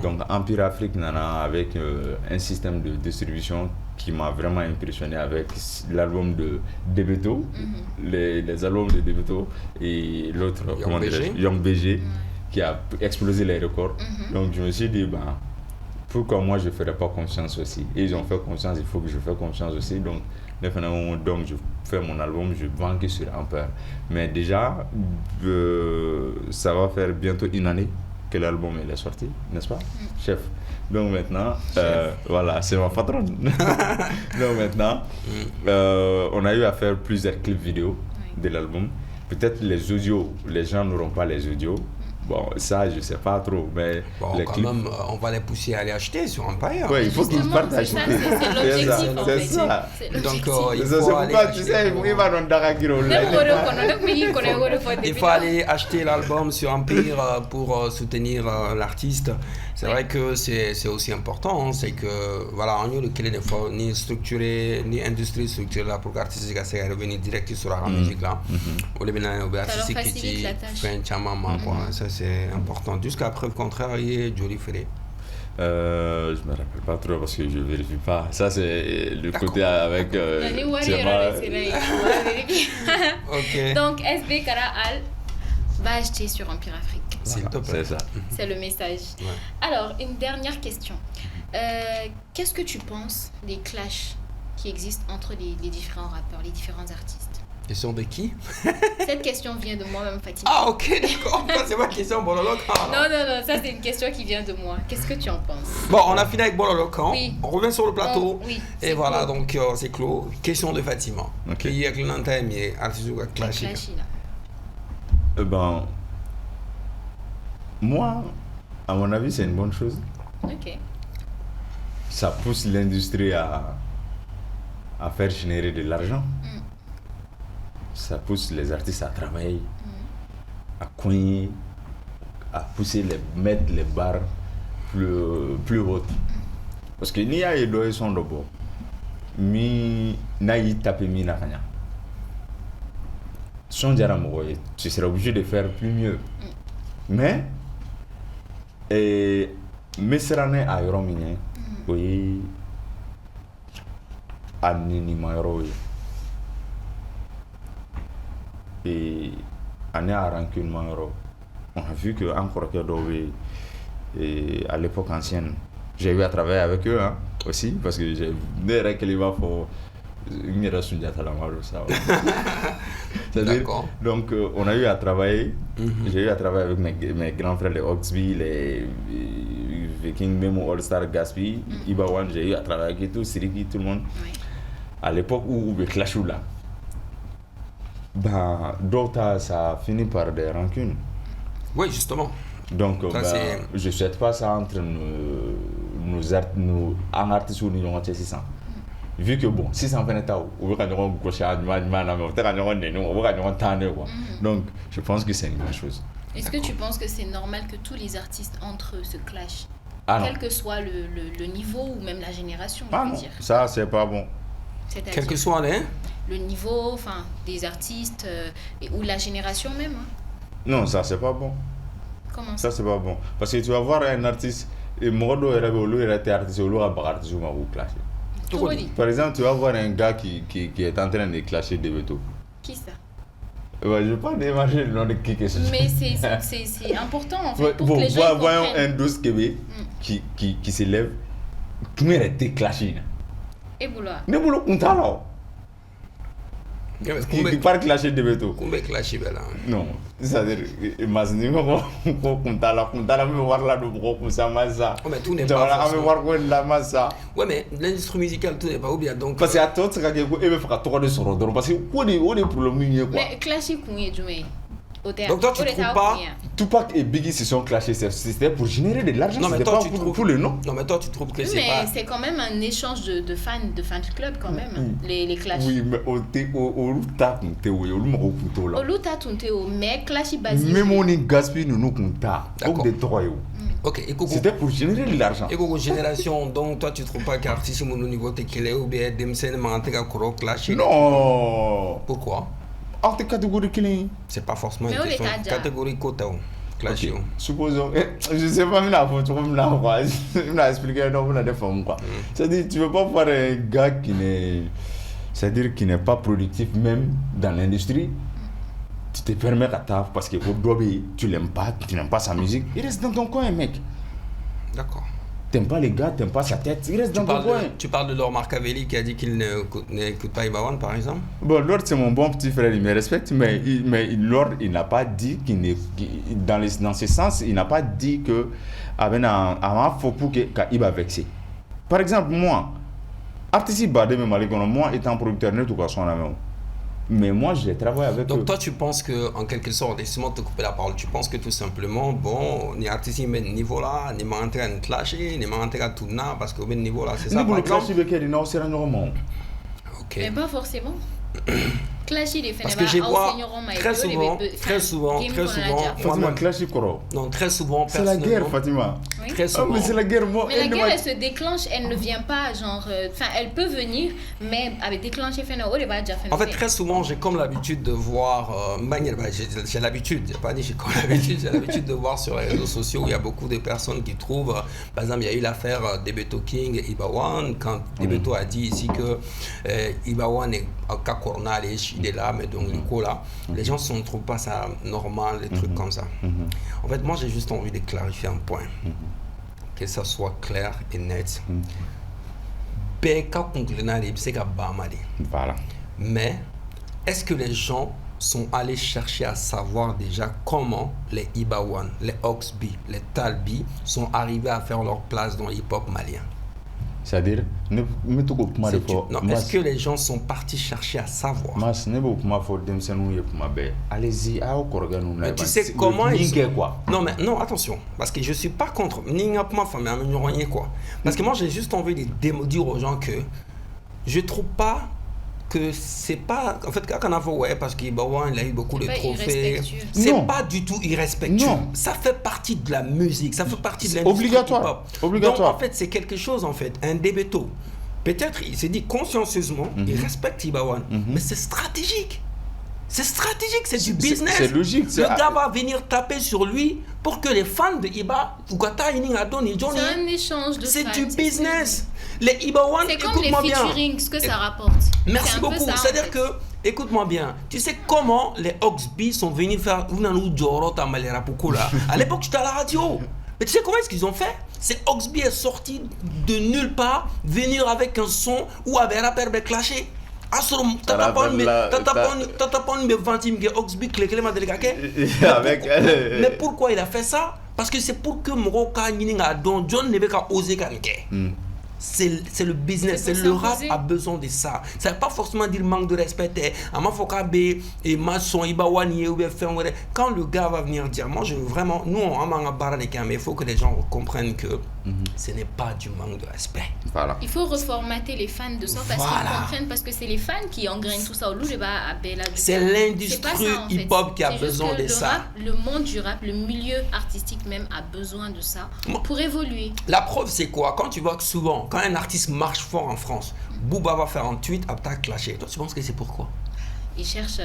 Donc Empire Afrique nana avec un système de distribution qui m'a vraiment impressionné avec l'album de Debeto, les albums de Debeto et l'autre Young BG qui a explosé les records. Donc je me suis dit pourquoi moi je ne ferais pas confiance aussi? Et ils ont fait confiance, il faut que je fasse confiance aussi. Donc je fais mon album, je vends que sur Empire. Mais déjà, ça va faire bientôt une année que l'album est sorti, n'est-ce pas, chef? Donc maintenant, voilà, c'est ma patronne. Donc maintenant, on a eu à faire plusieurs clips vidéo de l'album. Peut-être les audios, les gens n'auront pas les audios. Bon, ça, je ne sais pas trop, mais bon, les quand clips... même, on va les pousser à aller acheter sur Empire. Oui, il faut qu'ils partent acheter. C'est l'objectif, en fait. C'est ça. Donc, il faut aller acheter. Il faut aller acheter l'album sur Empire pour soutenir l'artiste. C'est vrai que c'est aussi important, c'est que voilà, on a le fois ni structuré ni industrie structurée là pour l'artiste qui est revenu direct sur la musique là. Ou les artistes qui fait ça c'est important. Jusqu'à preuve contraire, il est joli fait. Je me rappelle pas trop parce que je vérifie pas. Ça c'est le côté avec. Ok. Donc SB Kara Al va acheter sur Empire Afrique. C'est ça. C'est le message. Ouais. Alors une dernière question. Qu'est-ce que tu penses des clashs qui existent entre les différents rappeurs, les différents artistes? Question de qui? Cette question vient de moi-même, Fatima. Ah ok, d'accord. C'est pas une question Bololo Khan. Non, ça c'est une question qui vient de moi. Qu'est-ce que tu en penses? Bon, on a fini avec Bololo Khan. Oui. On revient sur le plateau. Oui, et voilà, clos. donc c'est clos. Question de Fatima. Ok. Il y a que l'antenne, mais artiste qui clash. Là. Moi, à mon avis, c'est une bonne chose. Ok. Ça pousse l'industrie à faire générer de l'argent. Ça pousse les artistes à travailler, à cogner, à pousser mettre les barres plus hautes. Parce que ni a eu son robot, mi n'a y tapé mi n'a rien. Son diaramoye, tu seras obligé de faire plus mieux. Mais serane a yoromine, oui, a nini mayoro. Et on a rancune on a vu que encore que à l'époque ancienne j'ai eu à travailler avec eux aussi parce que j'ai des règles pour une relation d'accord. Donc on a eu à travailler. J'ai eu à travailler avec mes grands frères les Oxby, les Viking Memo All Star Gatsby, Ibawan, j'ai eu à travailler avec tout Siriki, tout le monde. À l'époque où le clash là. D'autres, ça finit par des rancunes. Oui, justement. Donc, je ne souhaite pas ça entre nous artistes ou nous artistes. Vu que bon, si ça en fait on va donc, je pense que c'est une bonne chose. Est-ce que tu penses que c'est normal que tous les artistes entre eux se clashent? Quel que soit le niveau ou même la génération, je veux dire. Ça, c'est pas bon. Quel que soit le niveau des artistes ou la génération même. Non, ça c'est pas bon. Comment ça? Ça c'est pas bon. Parce que tu vas voir un artiste, et Morodo était artiste, Par exemple, tu vas voir un gars qui est en train de clasher Debeto. Qui ça? Ouais, je parle des marchés le nom de qui que ce soit. Mais c'est important en fait Ouais, pour bon, que les gens voyons comprennent. un dos Québec qui s'élève. Tout le monde était clashé. Et voilà. Ne boulot compta là. Qui parle clasher de béto. Kumbe clash bela. Non, c'est-à-dire, mas ni ko compta là me voir là de bro comme ça massa. Oh, mais tout n'est Donc, pas là, me forcément. voir quoi la massa. Ouais, mais l'industrie musicale, tout n'est pas ou bien donc. Parce que à toi, c'est que ebe fera trop de soro donc parce que quoi des problèmes quoi. Mais classique est du mais au théâtre. Donc toi, tu trouves pas. Tupac et Biggie se sont clashés, c'était pour générer de l'argent, Non, mais c'était toi, pas tu pour, trouves. pour le nom. Non, mais toi, tu trouves que c'est Mais pas. c'est quand même un échange de fans club quand même, les clashs. Oui, mais au ta compte oui, au moko compte là. Au luta tunteo, mais clash basé. Même on est gaspillé nous compta. D'accord. Comme des trois yo. Ok, et Coco. C'était pour générer de l'argent. Et Coco, génération, donc toi, tu trouves pas qu'artiste au niveau t'es qu'il est ou bien Demsen Mantega Koro clash. Non. Pourquoi? Entre catégories clés. C'est pas forcément Mais une on question. les a déjà. Catégorie quota. Clash. Ok. Supposons, je sais pas, mais la photo, comme là, quoi. Il m'a expliqué, non, vous n'avez pas quoi. C'est-à-dire, tu veux pas voir un gars qui n'est, c'est-à-dire qui n'est pas productif même dans l'industrie. Tu te permets à ta, parce que pour Dobby, tu l'aimes pas, tu n'aimes pas sa musique. Il reste dans ton coin, mec. D'accord. T'aimes pas les gars, t'aimes pas sa tête, il reste dans ton coin. Tu parles de Laure Marcavelli qui a dit qu'il n'écoute pas Ibawan, par exemple. Bon, Lord, c'est mon bon petit frère, il me respecte, mais Lord, il n'a pas dit dans ce sens, il n'a pas dit que faut pour qu'il va vexer. Par exemple, moi, artiste Badé, moi étant producteur, ne tout cas son ami. Mais moi, je travaille avec Donc eux. toi, tu penses que, en quelque sorte, laisse-moi te couper la parole, tu penses que tout simplement, bon, ni artiste mais niveau là, ni m'entrer à nous clasher, ni m'entrer à tout là, parce que au même niveau là, c'est ça, par exemple. Ok. Mais pas forcément. Clash les Parce que je vois très souvent, Fatima, clash Koro. non, très souvent, C'est la guerre, Fatima. Oui. Très Ah, souvent. mais c'est la guerre, moi. Mais la guerre, elle se déclenche, elle ne vient pas, genre. Enfin, elle peut venir, mais avec déclencher, En fait, très souvent, j'ai comme l'habitude de voir, j'ai l'habitude, j'ai pas dit j'ai comme l'habitude, j'ai l'habitude de voir sur les réseaux sociaux où il y a beaucoup de personnes qui trouvent, par exemple, il y a eu l'affaire Debeto King et Ibawan, quand Debeto a dit ici que Ibawan est en cas corona, il est là, mais donc du coup là, les gens ne trouvent pas ça normal, des trucs comme ça. En fait, moi, j'ai juste envie de clarifier un point, que ça soit clair et net. Voilà. Mais est-ce que les gens sont allés chercher à savoir déjà comment les Ibawan, les Oxby, les Talbi sont arrivés à faire leur place dans le hip-hop malien? C'est-à-dire, non, est-ce que les gens sont partis chercher à savoir? Allez-y, mais tu sais comment ils sont... Non, mais non, attention, parce que je ne suis pas contre. Parce que moi, j'ai juste envie de dire aux gens que je ne trouve pas que c'est pas... En fait, quand on a fait, ouais, parce qu'Ibawan, il a eu beaucoup de trophées. C'est pas du tout irrespectueux. Non. Ça fait partie de la musique, ça fait partie de l'industrie. Obligatoire. Donc, en fait, c'est quelque chose, en fait, un Debeto. Peut-être, il s'est dit consciencieusement, il respecte Ibawan, mais c'est stratégique. C'est stratégique, c'est du business. C'est logique. Le gars va venir taper sur lui pour que les fans de Iba, c'est un échange de c'est fans. du business. Les Ibawan, c'est comme les featuring, ce que ça rapporte. Merci beaucoup. C'est-à-dire que, écoute-moi bien, tu sais comment les Oxby sont venus faire à l'époque, j'étais à la radio. Mais tu sais comment est-ce qu'ils ont fait? C'est Oxby est sorti de nulle part, venir avec un son où avait un rappeur clashé. Mais pourquoi il a fait ça? Parce que c'est pour que Moroka John ne veut pas oser. C'est le business, c'est le rap a besoin de ça. Ça ne veut pas forcément dire manque de respect. Quand le gars va venir dire, moi je veux vraiment, nous on a barre les mais il faut que les gens comprennent que ce n'est pas du manque de respect. Voilà. Il faut reformater les fans de sorte à ce qu'ils comprennent, parce que c'est les fans qui engrainent tout ça. C'est l'industrie hip-hop qui a besoin de ça. Le monde du rap, le milieu artistique même a besoin de ça pour évoluer. La preuve c'est quoi? Quand tu vois que souvent, quand un artiste marche fort en France, Booba va faire un tweet, après clasher. Toi tu penses que c'est pourquoi? Il cherche,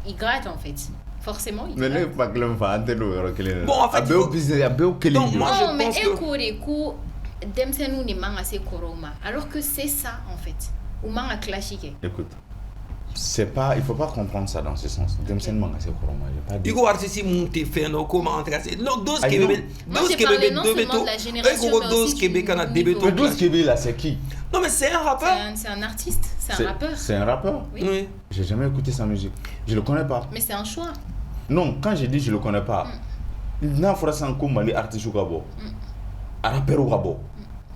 il gratte en fait. Forcément, il mais gratte. Bon, en fait, donc moi je pense que... alors que c'est ça en fait. Ou manga classique. Écoute, c'est pas, il faut pas comprendre ça dans ce sens. Demsen manga c'est quoi, j'ai pas dit. Igo artiste monte fait no comment entrer non 12 Ah, Québec Moi, 12 j'ai Québec parlé non deux seulement béto de la génération, mais 12 aussi Québec du on a niveau. débuté Le 12 Québec là, c'est qui? non mais c'est un rappeur C'est un artiste, c'est un rappeur. C'est un rappeur. oui J'ai jamais écouté sa musique. Je le connais pas. Mais c'est un choix. Non, quand j'ai dit je le connais pas, n'a pas fait comme les artistes ou gabo. Un rappeur ou gabo.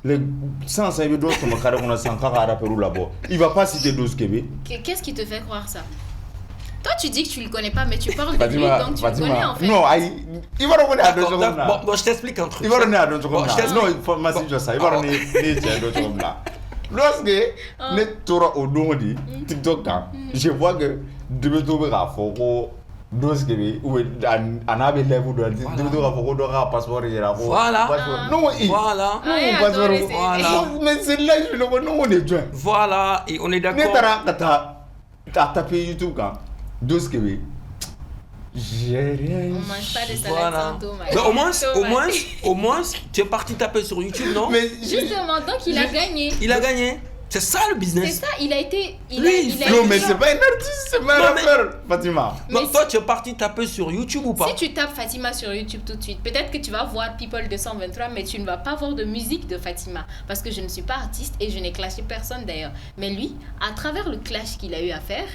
Les sans ça il doit comme carré on a sans rappeur ou là-bas. Il va pas citer 12 Québec. Qu'est-ce qui te fait croire ça? Toi, tu dis que tu le connais pas, mais tu parles de lui, donc tu le connais en fait. Non, il va revenir à 2 D'accord, secondes. bon je t'explique un truc Il va revenir à 2 secondes. Bon, je t'explique. Non, il faut m'assurer ça. Il va revenir à 2 secondes là. Lorsque ne tora au don di TikTok quand je vois que de to be rafoko 12 Québec ou anabe level de to rafoko do ra passeport ira ko. Voilà. Non, voilà Ah, passeport. adoré, c'est- Voilà. Mais c'est là je le vois non on est joint. voilà et on est Ne d'accord tara kata ta taper YouTube quand 12 Québec. J'ai rien. On mange pas de salade voilà sans tomate. mais au moins tu es parti taper sur YouTube non Mais Justement, donc il a gagné. il a gagné c'est ça le C'est business ça, il a été. Il Lui, a non été mais genre- c'est pas un artiste, c'est pas un Non, mais- rappeur, Fatima. non, Mais toi tu es parti taper sur YouTube ou pas Si tu tapes Fatima sur YouTube tout de suite, peut-être que tu vas voir People 223, mais tu ne vas pas voir de musique de Fatima. Parce que je ne suis pas artiste et je n'ai clashé personne d'ailleurs. Mais lui, à travers le clash qu'il a eu à faire,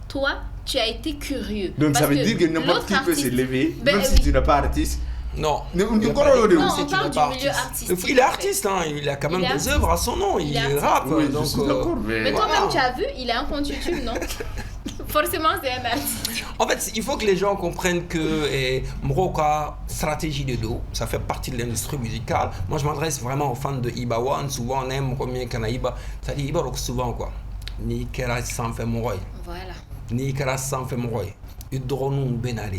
toi, tu as été curieux. Donc Parce ça veut dire que n'importe l'autre qui peut artiste- s'élever, Ben même si oui. tu n'es pas artiste. non Ne- il a ne- pas dit- non, si on tu parle n'es du pas milieu artiste. artistique, Il est en fait. artiste, hein, il a quand même Il est des artiste. œuvres à son nom, Il il est artiste. rappe. Oui, je donc, suis d'accord, Mais mais toi-même, tu as vu, il a un compte YouTube, non? Forcément, c'est un artiste. En fait, il faut que les gens comprennent que Mroka, stratégie de dos, ça fait partie de l'industrie musicale. Moi, je m'adresse vraiment aux fans de Iba One. Souvent, on aime combien qu'on a Iba. Ça dit Iba rock souvent, quoi. Ni Kera sans fait mon roi. Voilà. Ni Kera sans fait mon roi. Il drone benale.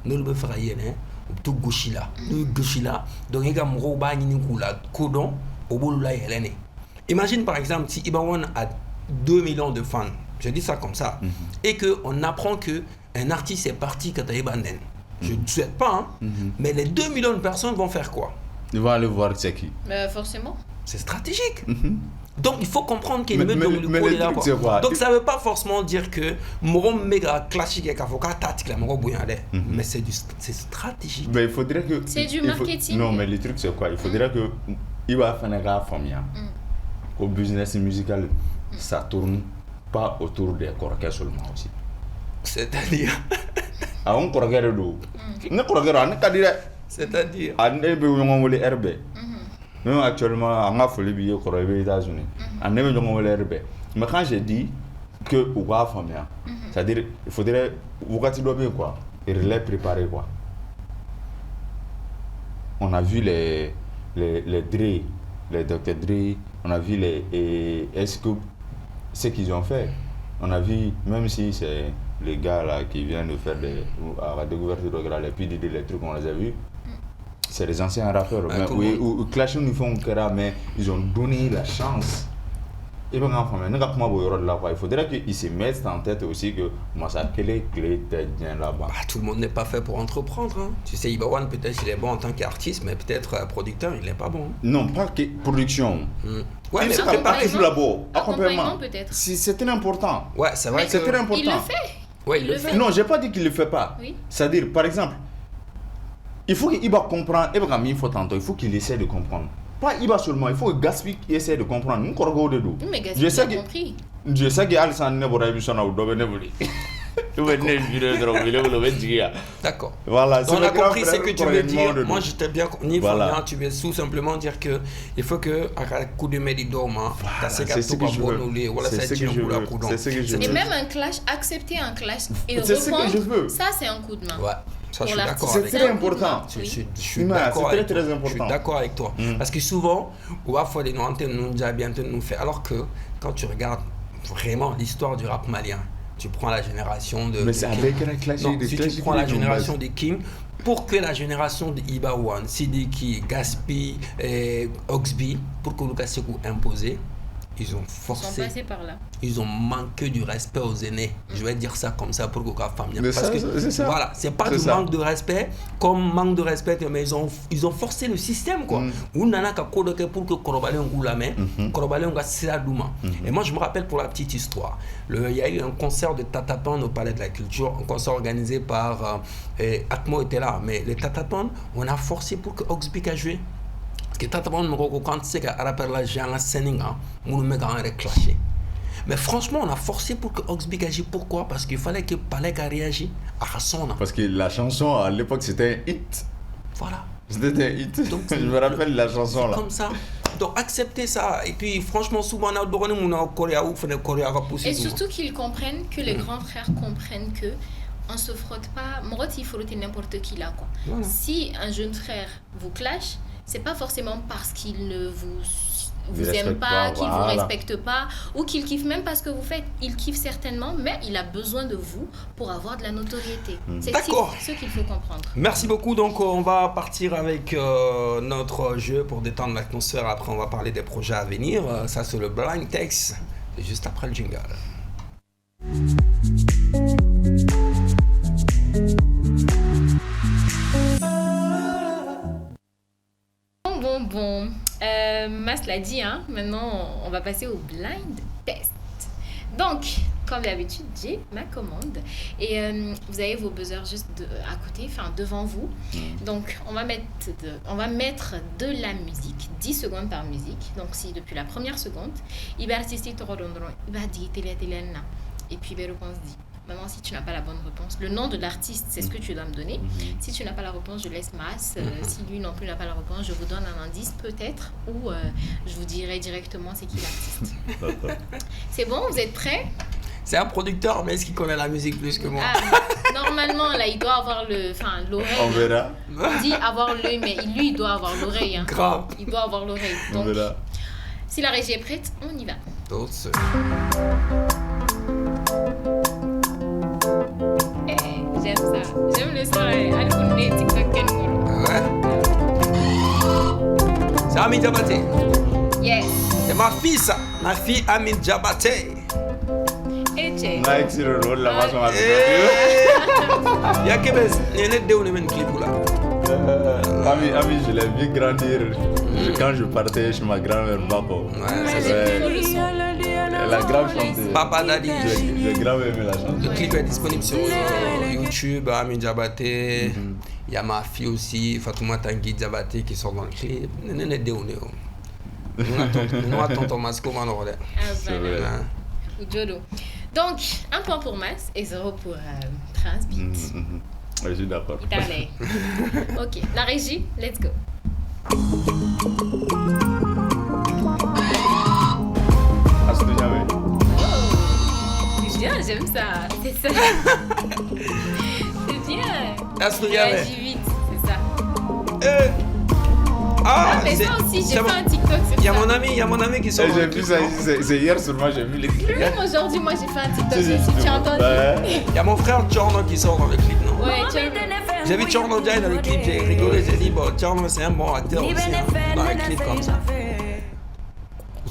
Nous le faisons rien, hein. Tout gauche là. Nous gauche là. Donc, il y a Mro ba ni kula. Kodon, au bout là, il est. Imagine par exemple si Iba One a 2 millions de fans. Je dis ça comme ça. Et qu'on apprend qu'un artiste est parti quand il y a Banden. Je ne souhaite pas, hein, mais les 2 millions de personnes vont faire quoi? ils vont aller voir c'est qui. Mais forcément. C'est stratégique. Donc il faut comprendre qu'il y a Mais- une mais meute le là. truc, c'est quoi? Donc ça ne veut pas forcément dire que Moron méga classique et qu'avocat tactique la Moron bouillandais. Mais c'est stratégique. Mais il faudrait que. C'est du il faut- marketing. Non, mais le truc c'est quoi? Il faudrait que. Il va faire un famille. Au business musical, ça tourne pas autour des corquets seulement aussi. C'est-à-dire. Ah, on corquet de dos. Ne corquet, on ne peut dire. C'est-à-dire. On ne peut pas RB. Même actuellement, on a fait le billet aux États-Unis. On ne peut pas RB. Mais quand j'ai dit que on va famille, c'est-à-dire il faudrait. Vous avez quoi? Et les préparer quoi? On a vu les Dre, les Dr. Dre, on a vu est-ce que ce qu'ils ont fait, on a vu, même si c'est les gars là qui viennent de faire à la découverte de les PDD, les trucs on les a vus, c'est les anciens rappeurs. Mais, oui, ou Clash nous font mais ils ont donné la chance. Et bien, enfin, il faudrait qu'ils se mettent en tête aussi que moi, ça, quelle est clé bien là-bas. Bah, tout le monde n'est pas fait pour entreprendre. Hein. Tu sais, Iba One, peut-être il est bon en tant qu'artiste, mais peut-être producteur, il n'est pas bon. Non, pas que production. Ouais, mais c'est préparer. pas toujours là-bas. Accompagnement peut-être. C'est très important. Ouais, c'est vrai Mais C'est très que. important. Il le fait. Ouais, il le fait. Non, j'ai pas dit qu'il le fait pas. Oui. C'est-à-dire, par exemple, il faut qu'il va comprendre, il faut qu'il essaie de comprendre. Pas Iba seulement, il faut que Gatsby essaie de comprendre. Nous, corrigeons de dos. Oui, mais Gatsby Je sais a que- compris. Je sais que Alsan ne pourra pas émission au domaine de D'accord. Voilà, On le a grand compris ce frère que tu pour veux les dire. mondes. Moi, j'étais bien compris. Voilà. Tu veux tout simplement dire que il faut que, à coup de médidoma, c'est ce que je veux. C'est ce que je veux. C'est ce que je Et veux. même un clash, accepter un clash et C'est ce que je veux. répondre, ça c'est un coup de main. Ouais, ça, je suis Pour d'accord l'artiste. avec C'est toi. très important. Je suis Ima, d'accord c'est avec très, toi. très Je suis important. d'accord avec toi. Parce que souvent, on va faire des noms nous fait. Alors que quand tu regardes vraiment l'histoire du rap malien, tu prends la génération de. Mais c'est avec la clash Non, de si clash tu prends la de génération base. des King, pour que la génération de Iba One, Sidiki, Gatsby, Oxby, pour que Lucas Sekou imposé, ils ont Ils sont forcé, passés par là. ils ont manqué du respect aux aînés. Je vais dire ça comme ça pour que la femme vienne. Mais Parce ça, que c'est ça. voilà, c'est pas C'est du ça. manque de respect, comme manque de respect, mais ils ont forcé le système quoi. Ou nana ka kodo ke pour que Korobalen ou la main, Korobalen ou sera douma. Et moi je me rappelle pour la petite histoire, il y a eu un concert de Tatapan au Palais de la Culture, un concert organisé par Atmo était là, mais les Tatapan, on a forcé pour que Oxbyk a joué. Parce que Tatapan me quand c'est qu'à rappel la j'ai un scène mon mec a clashé. Mais franchement, on a forcé pour que Oxbyk agisse. Pourquoi? Parce qu'il fallait que Palais réagisse à son. Parce que la chanson, à l'époque, c'était un hit. Voilà. C'était un hit. Donc, je me rappelle la chanson là. Comme ça. Donc, acceptez ça. Et puis, franchement, souvent, on a donné mon Corée ou fait Corée à pousser. Et surtout qu'ils comprennent, que les grands frères comprennent que on se frotte pas. Moi, il faut frotter n'importe qui là, quoi. Voilà. Si un jeune frère vous clash, c'est pas forcément parce qu'il ne vous aime respecte pas, pas, qu'il voilà. vous respecte pas, ou qu'il kiffe même pas ce que vous faites. Il kiffe certainement, mais il a besoin de vous pour avoir de la notoriété. C'est D'accord. ce qu'il faut comprendre. Merci beaucoup. Donc, on va partir avec notre jeu pour détendre l'atmosphère. Après, on va parler des projets à venir. Ça, c'est le Blind Text. C'est juste après le jingle. Bon. Mas l'a dit, hein. Maintenant, on va passer au blind test. Donc, comme d'habitude, j'ai ma commande et vous avez vos buzzers juste à côté, enfin devant vous. Donc, on va mettre de la musique, 10 secondes par musique. Donc, si depuis la première seconde, il va artiste et puis les réponses dit. Maintenant, si tu n'as pas la bonne réponse, le nom de l'artiste, c'est ce que tu dois me donner. Si tu n'as pas la réponse, je laisse Mas. Si lui non plus n'a pas la réponse, je vous donne un indice peut-être ou je vous dirai directement c'est qui l'artiste. C'est bon, vous êtes prêts? C'est un producteur, mais est-ce qu'il connaît la musique plus que moi? Normalement, là, il doit avoir l'oreille. On verra. On dit avoir l'œil, mais lui, il doit avoir l'oreille. Hein. Grave. Il doit avoir l'oreille. On Donc, verra. si la régie est prête, on y va. D'autres. J'aime ça. J'aime le son. TikTok Ouais. C'est Ami Diabaté. Yes. C'est ma fille, ça. Ma fille Ami Diabaté. Et Jay. Nike sur le rôle, la façon avec Il y a Québec. Il y a des où les clips là. Ami, je l'ai vu grandir. Quand je partais chez ma grand-mère Bako. Ouais, La grave chanteuse. Papa Daddy. J'ai grave aimé la chanson. Le clip est disponible sur YouTube, Ami Diabaté. Il y a ma fille aussi, Fatouma Tanguy Diabaté, qui sort dans le clip. Nous attendons Thomas Coman. C'est vrai. Ou Jodo. Donc, un point pour Mas et 0 pour Transbeat. Je suis d'accord. Italien. Ok, la régie, let's go. C'est bien, j'aime ça. C'est ça. C'est bien. Réagis vite, c'est ça. Mais ça aussi, j'ai fait un TikTok. Il y a mon ami qui sort. J'ai vu ça, c'est hier seulement, j'ai vu les clips. Même aujourd'hui, moi j'ai fait un TikTok. Si tu as entendu. Il y a mon frère Tchorno qui sort dans le clip, non? Ouais, J'ai vu Tchorno déjà dans le clip, j'ai rigolé, j'ai dit, bon, Tchorno c'est un bon acteur aussi, hein, dans un clip comme ça.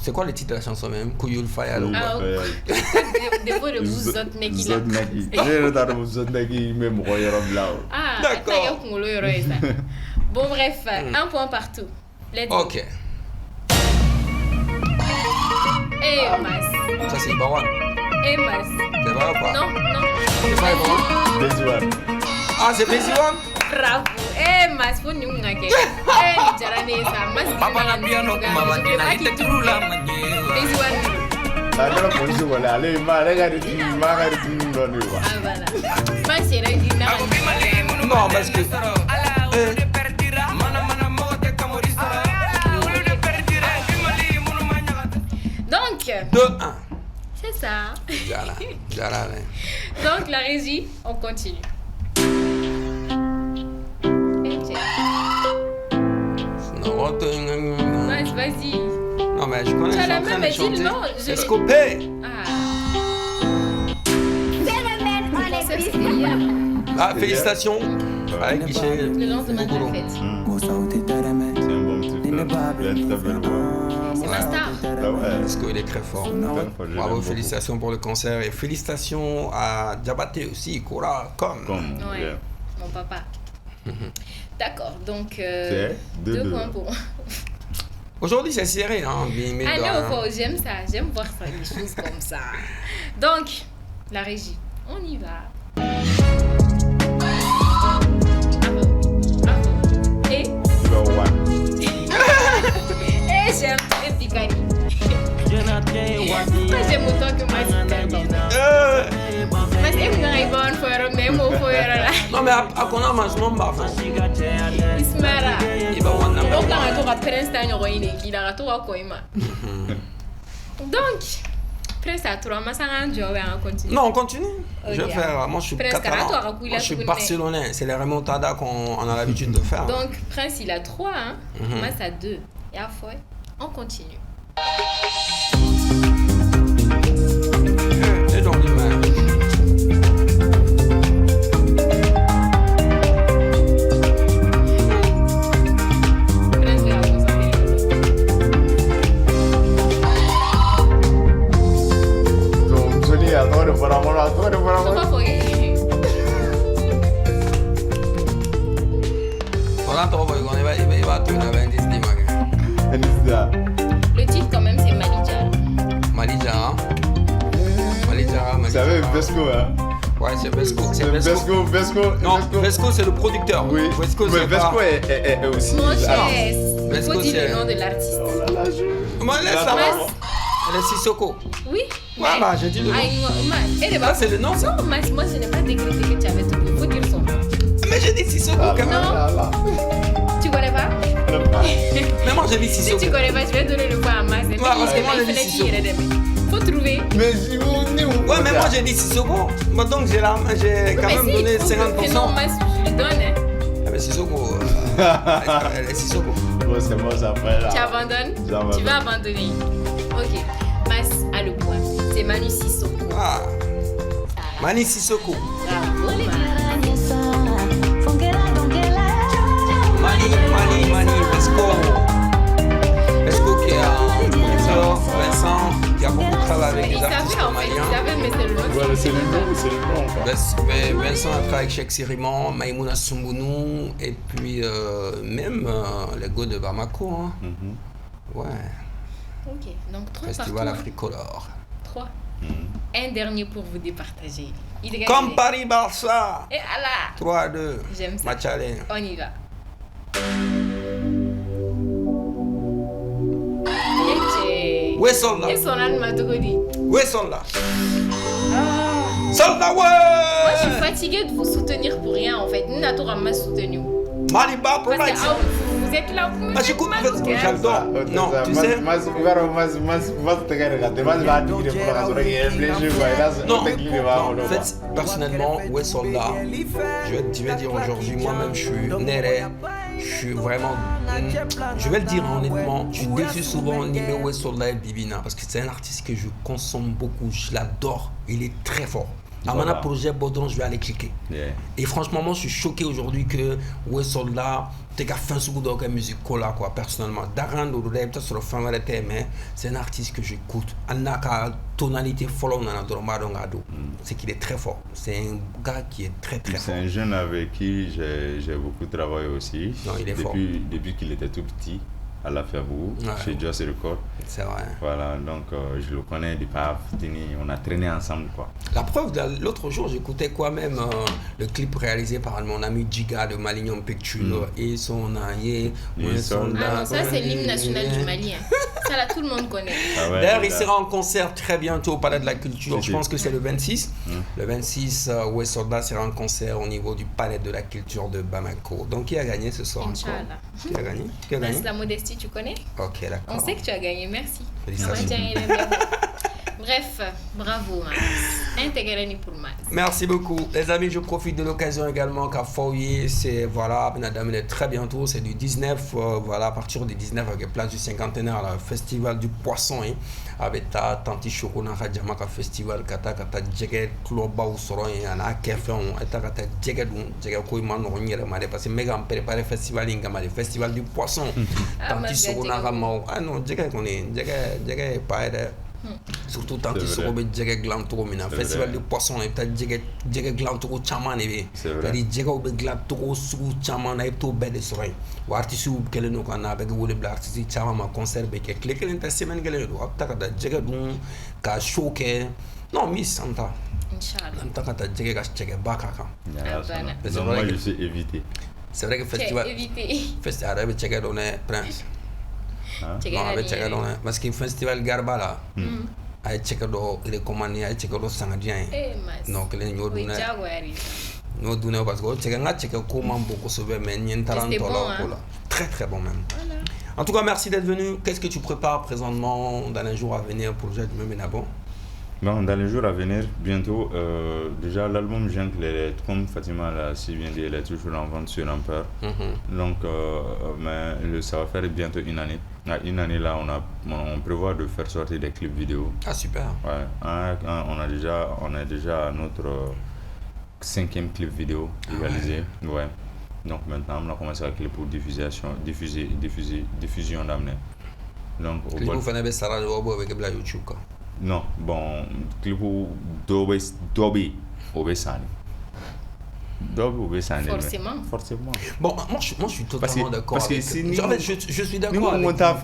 C'est quoi le titre de la chanson même? Kuyul Fire. Ah, des fois, le Bouzot Neki là. J'ai retardé Bouzot Neki, même Royaume là. Ah, d'accord. Bon, bref, un point partout. Let's go. Ok. Eh, Mas. Ça c'est Ibawan. Eh, Mas. C'est vrai ou pas? Non. C'est pas Ibawan? Désolé. Ah, c'est Béziwan? Bravo. Eh, Mas, faut nous ngake. Eh, jarane ça. Mas. Papa na piano kumabadina iteturula manye. Béziwan. Alors, pour ce voilà, allez, regarde, Ah, voilà. Mas, c'est là, il n'a pas. Non, parce que. Donc, 2-1. c'est ça. Jara. Donc, la régie, on continue. Vas-y. Non, mais je connais. Tu as la Je suis en train même, de mais dis chanter. le nom. Escopé. Ça, c'est bien. Ah, félicitations. Avec Guichet. Le lendemain de la fête. C'est un bon petit frère. Il a une très belle voix. C'est ma star. Ah ouais. Parce qu'il est très fort. Je Bravo, l'aime félicitations pour le concert et félicitations à Diabaté aussi, Kora, beaucoup. Comme, Ouais, yeah. mon papa. D'accord, donc C'est 2 2-2. points pour moi. Aujourd'hui, c'est serré, hein. Mais Allez, bah, au j'aime ça, j'aime voir ça, des choses comme ça. Donc, la régie, on y va. Bravo. Et Number one. j'aime et Picani. Moi, j'aime autant que moi, mas eu ganhei bom foi mesmo foi era Non, mais à qu'on a mangement, bah, Ismara. il va voir number Donc, one. on va prendre ça en roine qui la to ko ima. Donc, presse à toi, mais ça rend job on continue. Non, on continue. Je vais Ok. faire. Moi, je suis Presque catalan. à toi, Moi, je suis Rakoula, barcelonais. C'est les remontadas qu'on a l'habitude de faire. Donc, Prince, il a 3, hein. Mhm. Moi, ça 2. Et à fois, on continue. Et dans l'image. Prince, il a concentré. Donc, je dis, attends, Faut pas forget. Voilà, tu vois, il va tourner avec un disque d'image. And it's that. Le titre, quand même, c'est Malija. Malidjara. Malidjara, Vous savez, Malidjara. Vesco, hein? Ouais, c'est Vesco. C'est Vesco. Vesco. Non, Vesco, c'est le producteur. Oui, Vesco, mais c'est Vesco pas... est aussi. Mon cher, Alors, il Vesco, faut dire c'est- le nom de l'artiste. oh là là, Moi, laisse ça va. Elle est Sissoko. Oui. Ouais, bah, j'ai dit le nom. Elle est Ah, c'est le nom, ça? Non, mais moi, je n'ai pas décrété que tu avais tout. Il faut dire son nom. Mais j'ai dit Sissoko Ah, quand même. Non. là, là. Tu connais pas? Mais moi, j'ai dit Si Sissoko. tu connais pas, je vais donner le point à Mas. parce que moi, j'ai dit Sissoko. Faut trouver. Mais si vous venez, vous Ouais, mais moi, j'ai dit Sissoko. Bah, donc, j'ai quand même donné 50%. Non, Mas, je lui donne. Hein. Ah, mais Sissoko. Elle est Sissoko. Bon, c'est bon, ça fait là. Tu abandonnes? J'abandonne. Tu vas abandonner. Ok. Mas a le point. C'est Manu Sissoko. Ah. Mani Sissoko. Bravo, Mas. Mani, Vesco. Vesco qui est un producteur, Vincent, qui a beaucoup travaillé avec Il des artistes savait en fait, il maliens. savait, mais c'est le nom. Voilà, c'est le nom encore. Vincent a travaillé avec Cheikh Siriman, Maïmouna Sumbounou, et puis même les gars de Bamako. Hein. Mhm. Ouais, Ok, donc 3 Festival partout. Africolor. 3. Mhm. Un dernier pour vous départager. Il est Comme gagné. Paris-Barça. Et Allah, 3-2. j'aime ça. Match aller. On y va. Où est Soldat? Et son âne m'a tout dit. Où est Soldat? Ah. Soldat, Moi, je suis ouais! fatiguée de vous soutenir pour rien en fait. Nous n'avons pas soutenu. Maliba Parce que Provides. vous êtes là pour me Ah, j'écoute, faire en fait, mal au cœur. j'adore. Non, tu sais. Non, en fait, personnellement, ouais, Soldat, je vais dire aujourd'hui, moi-même, je suis néré, je suis vraiment, je vais le dire honnêtement, je défie souvent Nime Ouais Soldat et Bibina parce que c'est un artiste que je consomme beaucoup, je l'adore, il est très fort. À mon projet Bodron, je vais aller cliquer. Yeah. Et franchement, moi, je suis choqué aujourd'hui que Ouais Soldat, t'es qu'à fin seconde dans la musique là, quoi, personnellement. Daran, peut-être sur le fin de l'été, mais c'est un artiste que j'écoute. Anaka, tonalité follow dans Dormadongado. C'est qu'il est très fort. C'est un gars qui est très très C'est fort. un jeune avec qui j'ai beaucoup travaillé aussi. Non, il est fort. Depuis qu'il était tout petit à la Fiabou, Ouais. chez Just Record. C'est vrai. Voilà, donc je le connais du PAF, on a traîné ensemble quoi. La preuve, l'autre jour, j'écoutais quoi même le clip réalisé par mon ami Giga de Malignon Picture et son aïe. Et son- Ah non, ça c'est l'hymne national du Mali. Hein. Ça là, tout le monde connaît. Ah ouais, D'ailleurs, il là. sera en concert très bientôt au Palais de la Culture. Je pense que c'est le 26. Le 26, Ouais Soldat sera en concert au niveau du Palais de la Culture de Bamako. Donc, qui a gagné ce soir encore? Inch'Allah. Qui a gagné? Qui a gagné? Mas, la modestie, tu connais? Ok, On d'accord. sait que tu as gagné, merci. Félicitations. On va dire, il est bien. Bref, bravo, Mas. Intégré pour moi. Merci beaucoup. Les amis, je profite de l'occasion également qu'à Foyer, c'est voilà, madame, très bientôt, c'est du 19, voilà, à partir du 19 avec place du cinquantenaire, le festival du poisson, hein, avec ta tanti chokona Jamaka festival, kata djege kloba ou soron, en a kefon, et ta kata djege koiman ronnier, parce que méga préparé festival, le festival du poisson, tanti chokona ramao, ah non, djege connaît, djege pas surtout tant qu'ils sont au djege glanto mina festival du poisson et ta djege glanto chaman et c'est-à-dire djege au glanto sous chaman et tout belle soirée ou artiste ou quel nous qu'on a avec le black artiste chaman ma concert avec cliquer une semaine gale do ta ka djege dun ka choquer non miss santa Inch'Allah. ta ka djege ka cheke baka kan Non, moi je suis évité. c'est vrai que festival festival avec djege donné prince non avec djege donné parce que festival garba là ay ceka do recommandé ay ceka do sangadien donc les ñoo duna parce que ceka nga ceka ko man beaucoup sauver mais ñen taranto là très très bon même voilà. En tout cas merci d'être venu. Qu'est-ce que tu prépares présentement dans les jours à venir pour le projet de Menabo? Bon, dans les jours à venir, bientôt, déjà l'album Jungle, comme Fatima l'a si bien dit, elle est toujours en vente sur Ampere. Donc, mais ça va faire bientôt une année. Une année là, on prévoit de faire sortir des clips vidéo. Ah super. Ouais, on est déjà à notre 5e clip vidéo réalisé. Ouais. Donc maintenant, on a commencé à clip pour diffusion d'amener. Donc, vous faites ça avec la YouTube quoi. Non, bon, clip Dobby Obesani. Forcément. Bon, moi je suis totalement d'accord. Parce que je suis d'accord. Non, pas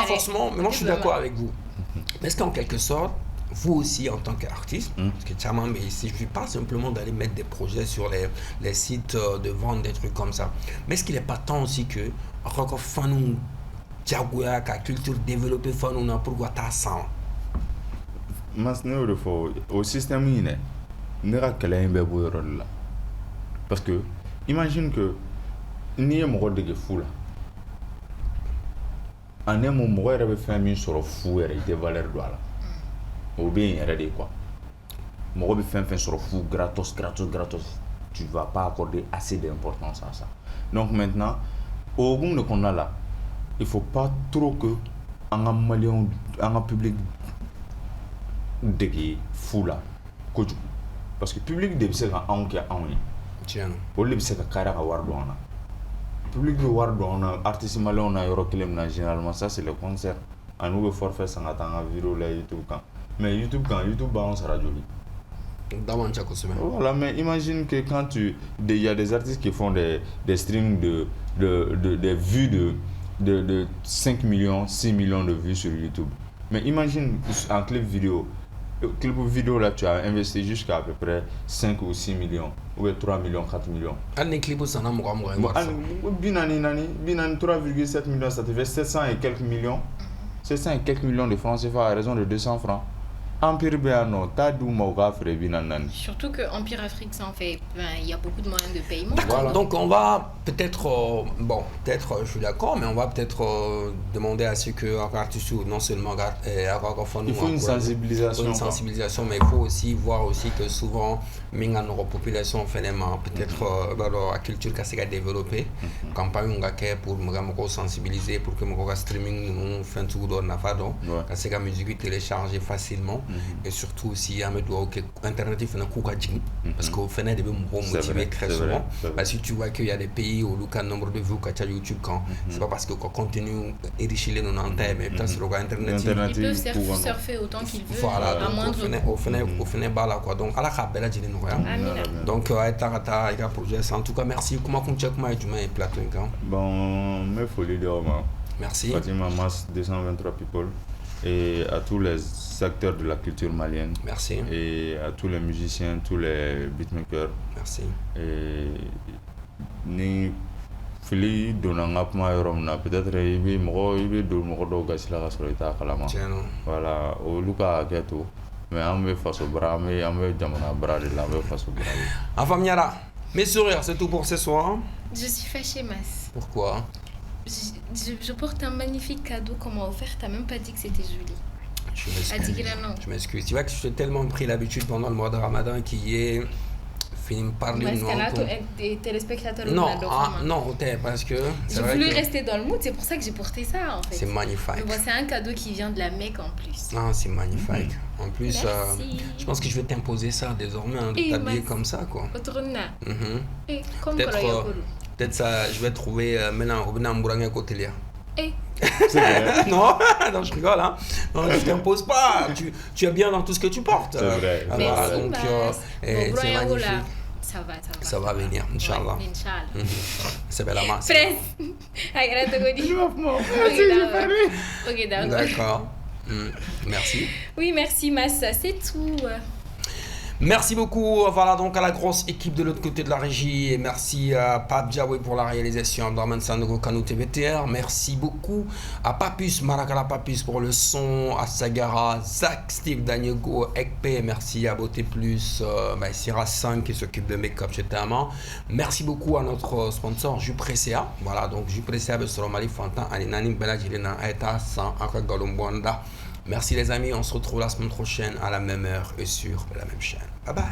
forcément, mais moi je suis d'accord avec vous. Mais est-ce qu'en quelque sorte, vous aussi en tant qu'artiste, parce que Tchaman, mais ici, je ne suis pas simplement d'aller mettre des projets sur les sites de vente, des trucs comme ça. Mais est-ce qu'il n'est pas temps aussi que Fanou Diagoua, la culture développée, Fanou, pourquoi t'as ça? Au système, parce que imagine que ni un mot de fou là en un moment il avait fait un sur le fou et des valeurs là ou bien il y a quoi moi je fais un sur le fou gratos tu vas pas accorder assez d'importance à ça. Donc maintenant au bout de qu'on a là il faut pas trop que un malien un public de fou là parce que le public de se ka anw kɛ anw ye olu de bɛ se ka kari ka wari don an na public bɛ wari don an na artiste malien na yɔrɔ kelen min na généralement ça c'est le concert ani u bɛ forfait san ka taa an ka vidéo la YouTube kan mais YouTube b'anw sara joli voilà. Mais imagine que quand il y a des artistes qui font des streams des vues de 5 millions 6 millions de vues sur YouTube, mais imagine un clip vidéo là, tu as investi jusqu'à à peu près 5 ou 6 millions, ou 3 millions, 4 millions. Les clips, ça n'a pas binani 3,7 millions, ça te fait 700 et quelques millions. 700 et quelques millions de francs CFA à raison de 200 francs. Empire Béano, t'as d'où Mauga ferait binanani. Surtout que Empire Afrique, ça en fait, il y a beaucoup de moyens de paiement. Voilà. Donc on va peut-être, je suis d'accord, mais on va peut-être demander à ce que artistes non seulement il faut une sensibilisation. Mais il faut aussi voir aussi que souvent nos populations finalement peut-être la culture qui s'est développée, campagne pour me sensibiliser pour que mon streaming nous fait tout dans la fado, que c'est la musique télécharger facilement. Et surtout aussi internet fait un coup parce qu'au final de motiver très souvent parce que tu vois qu'il y a des pays où le nombre de vues qu'a YouTube quand c'est pas parce que contenu enrichi les non entiers mais peut-être sur internet ils peuvent surfer autant qu'ils veulent voilà, à moindre au final bala quoi donc à la cabella j'ai donc il y a projet en tout cas merci comment tu check moi tu mets plateau bon me folie de merci Fatima Mas 223 people et à tous les acteurs de la culture malienne. Merci. Et à tous les musiciens, tous les beatmakers. Merci. Et ni fili donna kuma yɔrɔ min na peut-être i bɛ don mɔgɔ dɔw gasi la ka sɔrɔ i t'a kalama. Voilà olu ka hakɛ to mais an bɛ faso bara an bɛ jamana bara de la an bɛ faso bara de. Enfin Miara, mes sourires, c'est tout pour ce soir. Je suis fâchée Mas. Pourquoi? Je porte un magnifique cadeau qu'on m'a offert, t'as même pas dit que c'était joli. Je m'excuse. Tu vois que j'ai tellement pris l'habitude pendant le mois de Ramadan qui est fini par parler parce que là, des téléspectateurs non, parce que je voulais rester dans le mood, c'est pour ça que j'ai porté ça en fait. C'est magnifique. Mais bon, c'est un cadeau qui vient de la Mecque en plus. Ah, c'est magnifique. En plus, je pense que je vais t'imposer ça désormais, de t'habiller comme ça, quoi. Peut-être ça, je vais trouver maintenant au Benambouranga côté là. Non, non, je rigole, hein. Non, je t'impose pas. Tu es bien dans tout ce que tu portes. C'est vrai. Merci, donc, c'est magnifique. Ça va venir, Inch'Allah. C'est belle la masse. D'accord. Merci. Oui, merci, Massa, c'est tout. Merci beaucoup, voilà donc à la grosse équipe de l'autre côté de la régie et merci à Pape Diawé pour la réalisation, Abdraman Sanogo Kanou TVTR, merci beaucoup à Papus, Marakala Papus pour le son, à Sagara, Zach, Steve, Daniego, Ekpe, merci à Beauté Plus, Sira 5 qui s'occupe de make-up chez Tama, merci beaucoup à notre sponsor Jupresea, voilà donc Jupresea, Bessoromali Fantan, Alinani, Belagirina, Eta, San, Akagalombwanda. Merci les amis, on se retrouve la semaine prochaine à la même heure et sur la même chaîne. Bye bye.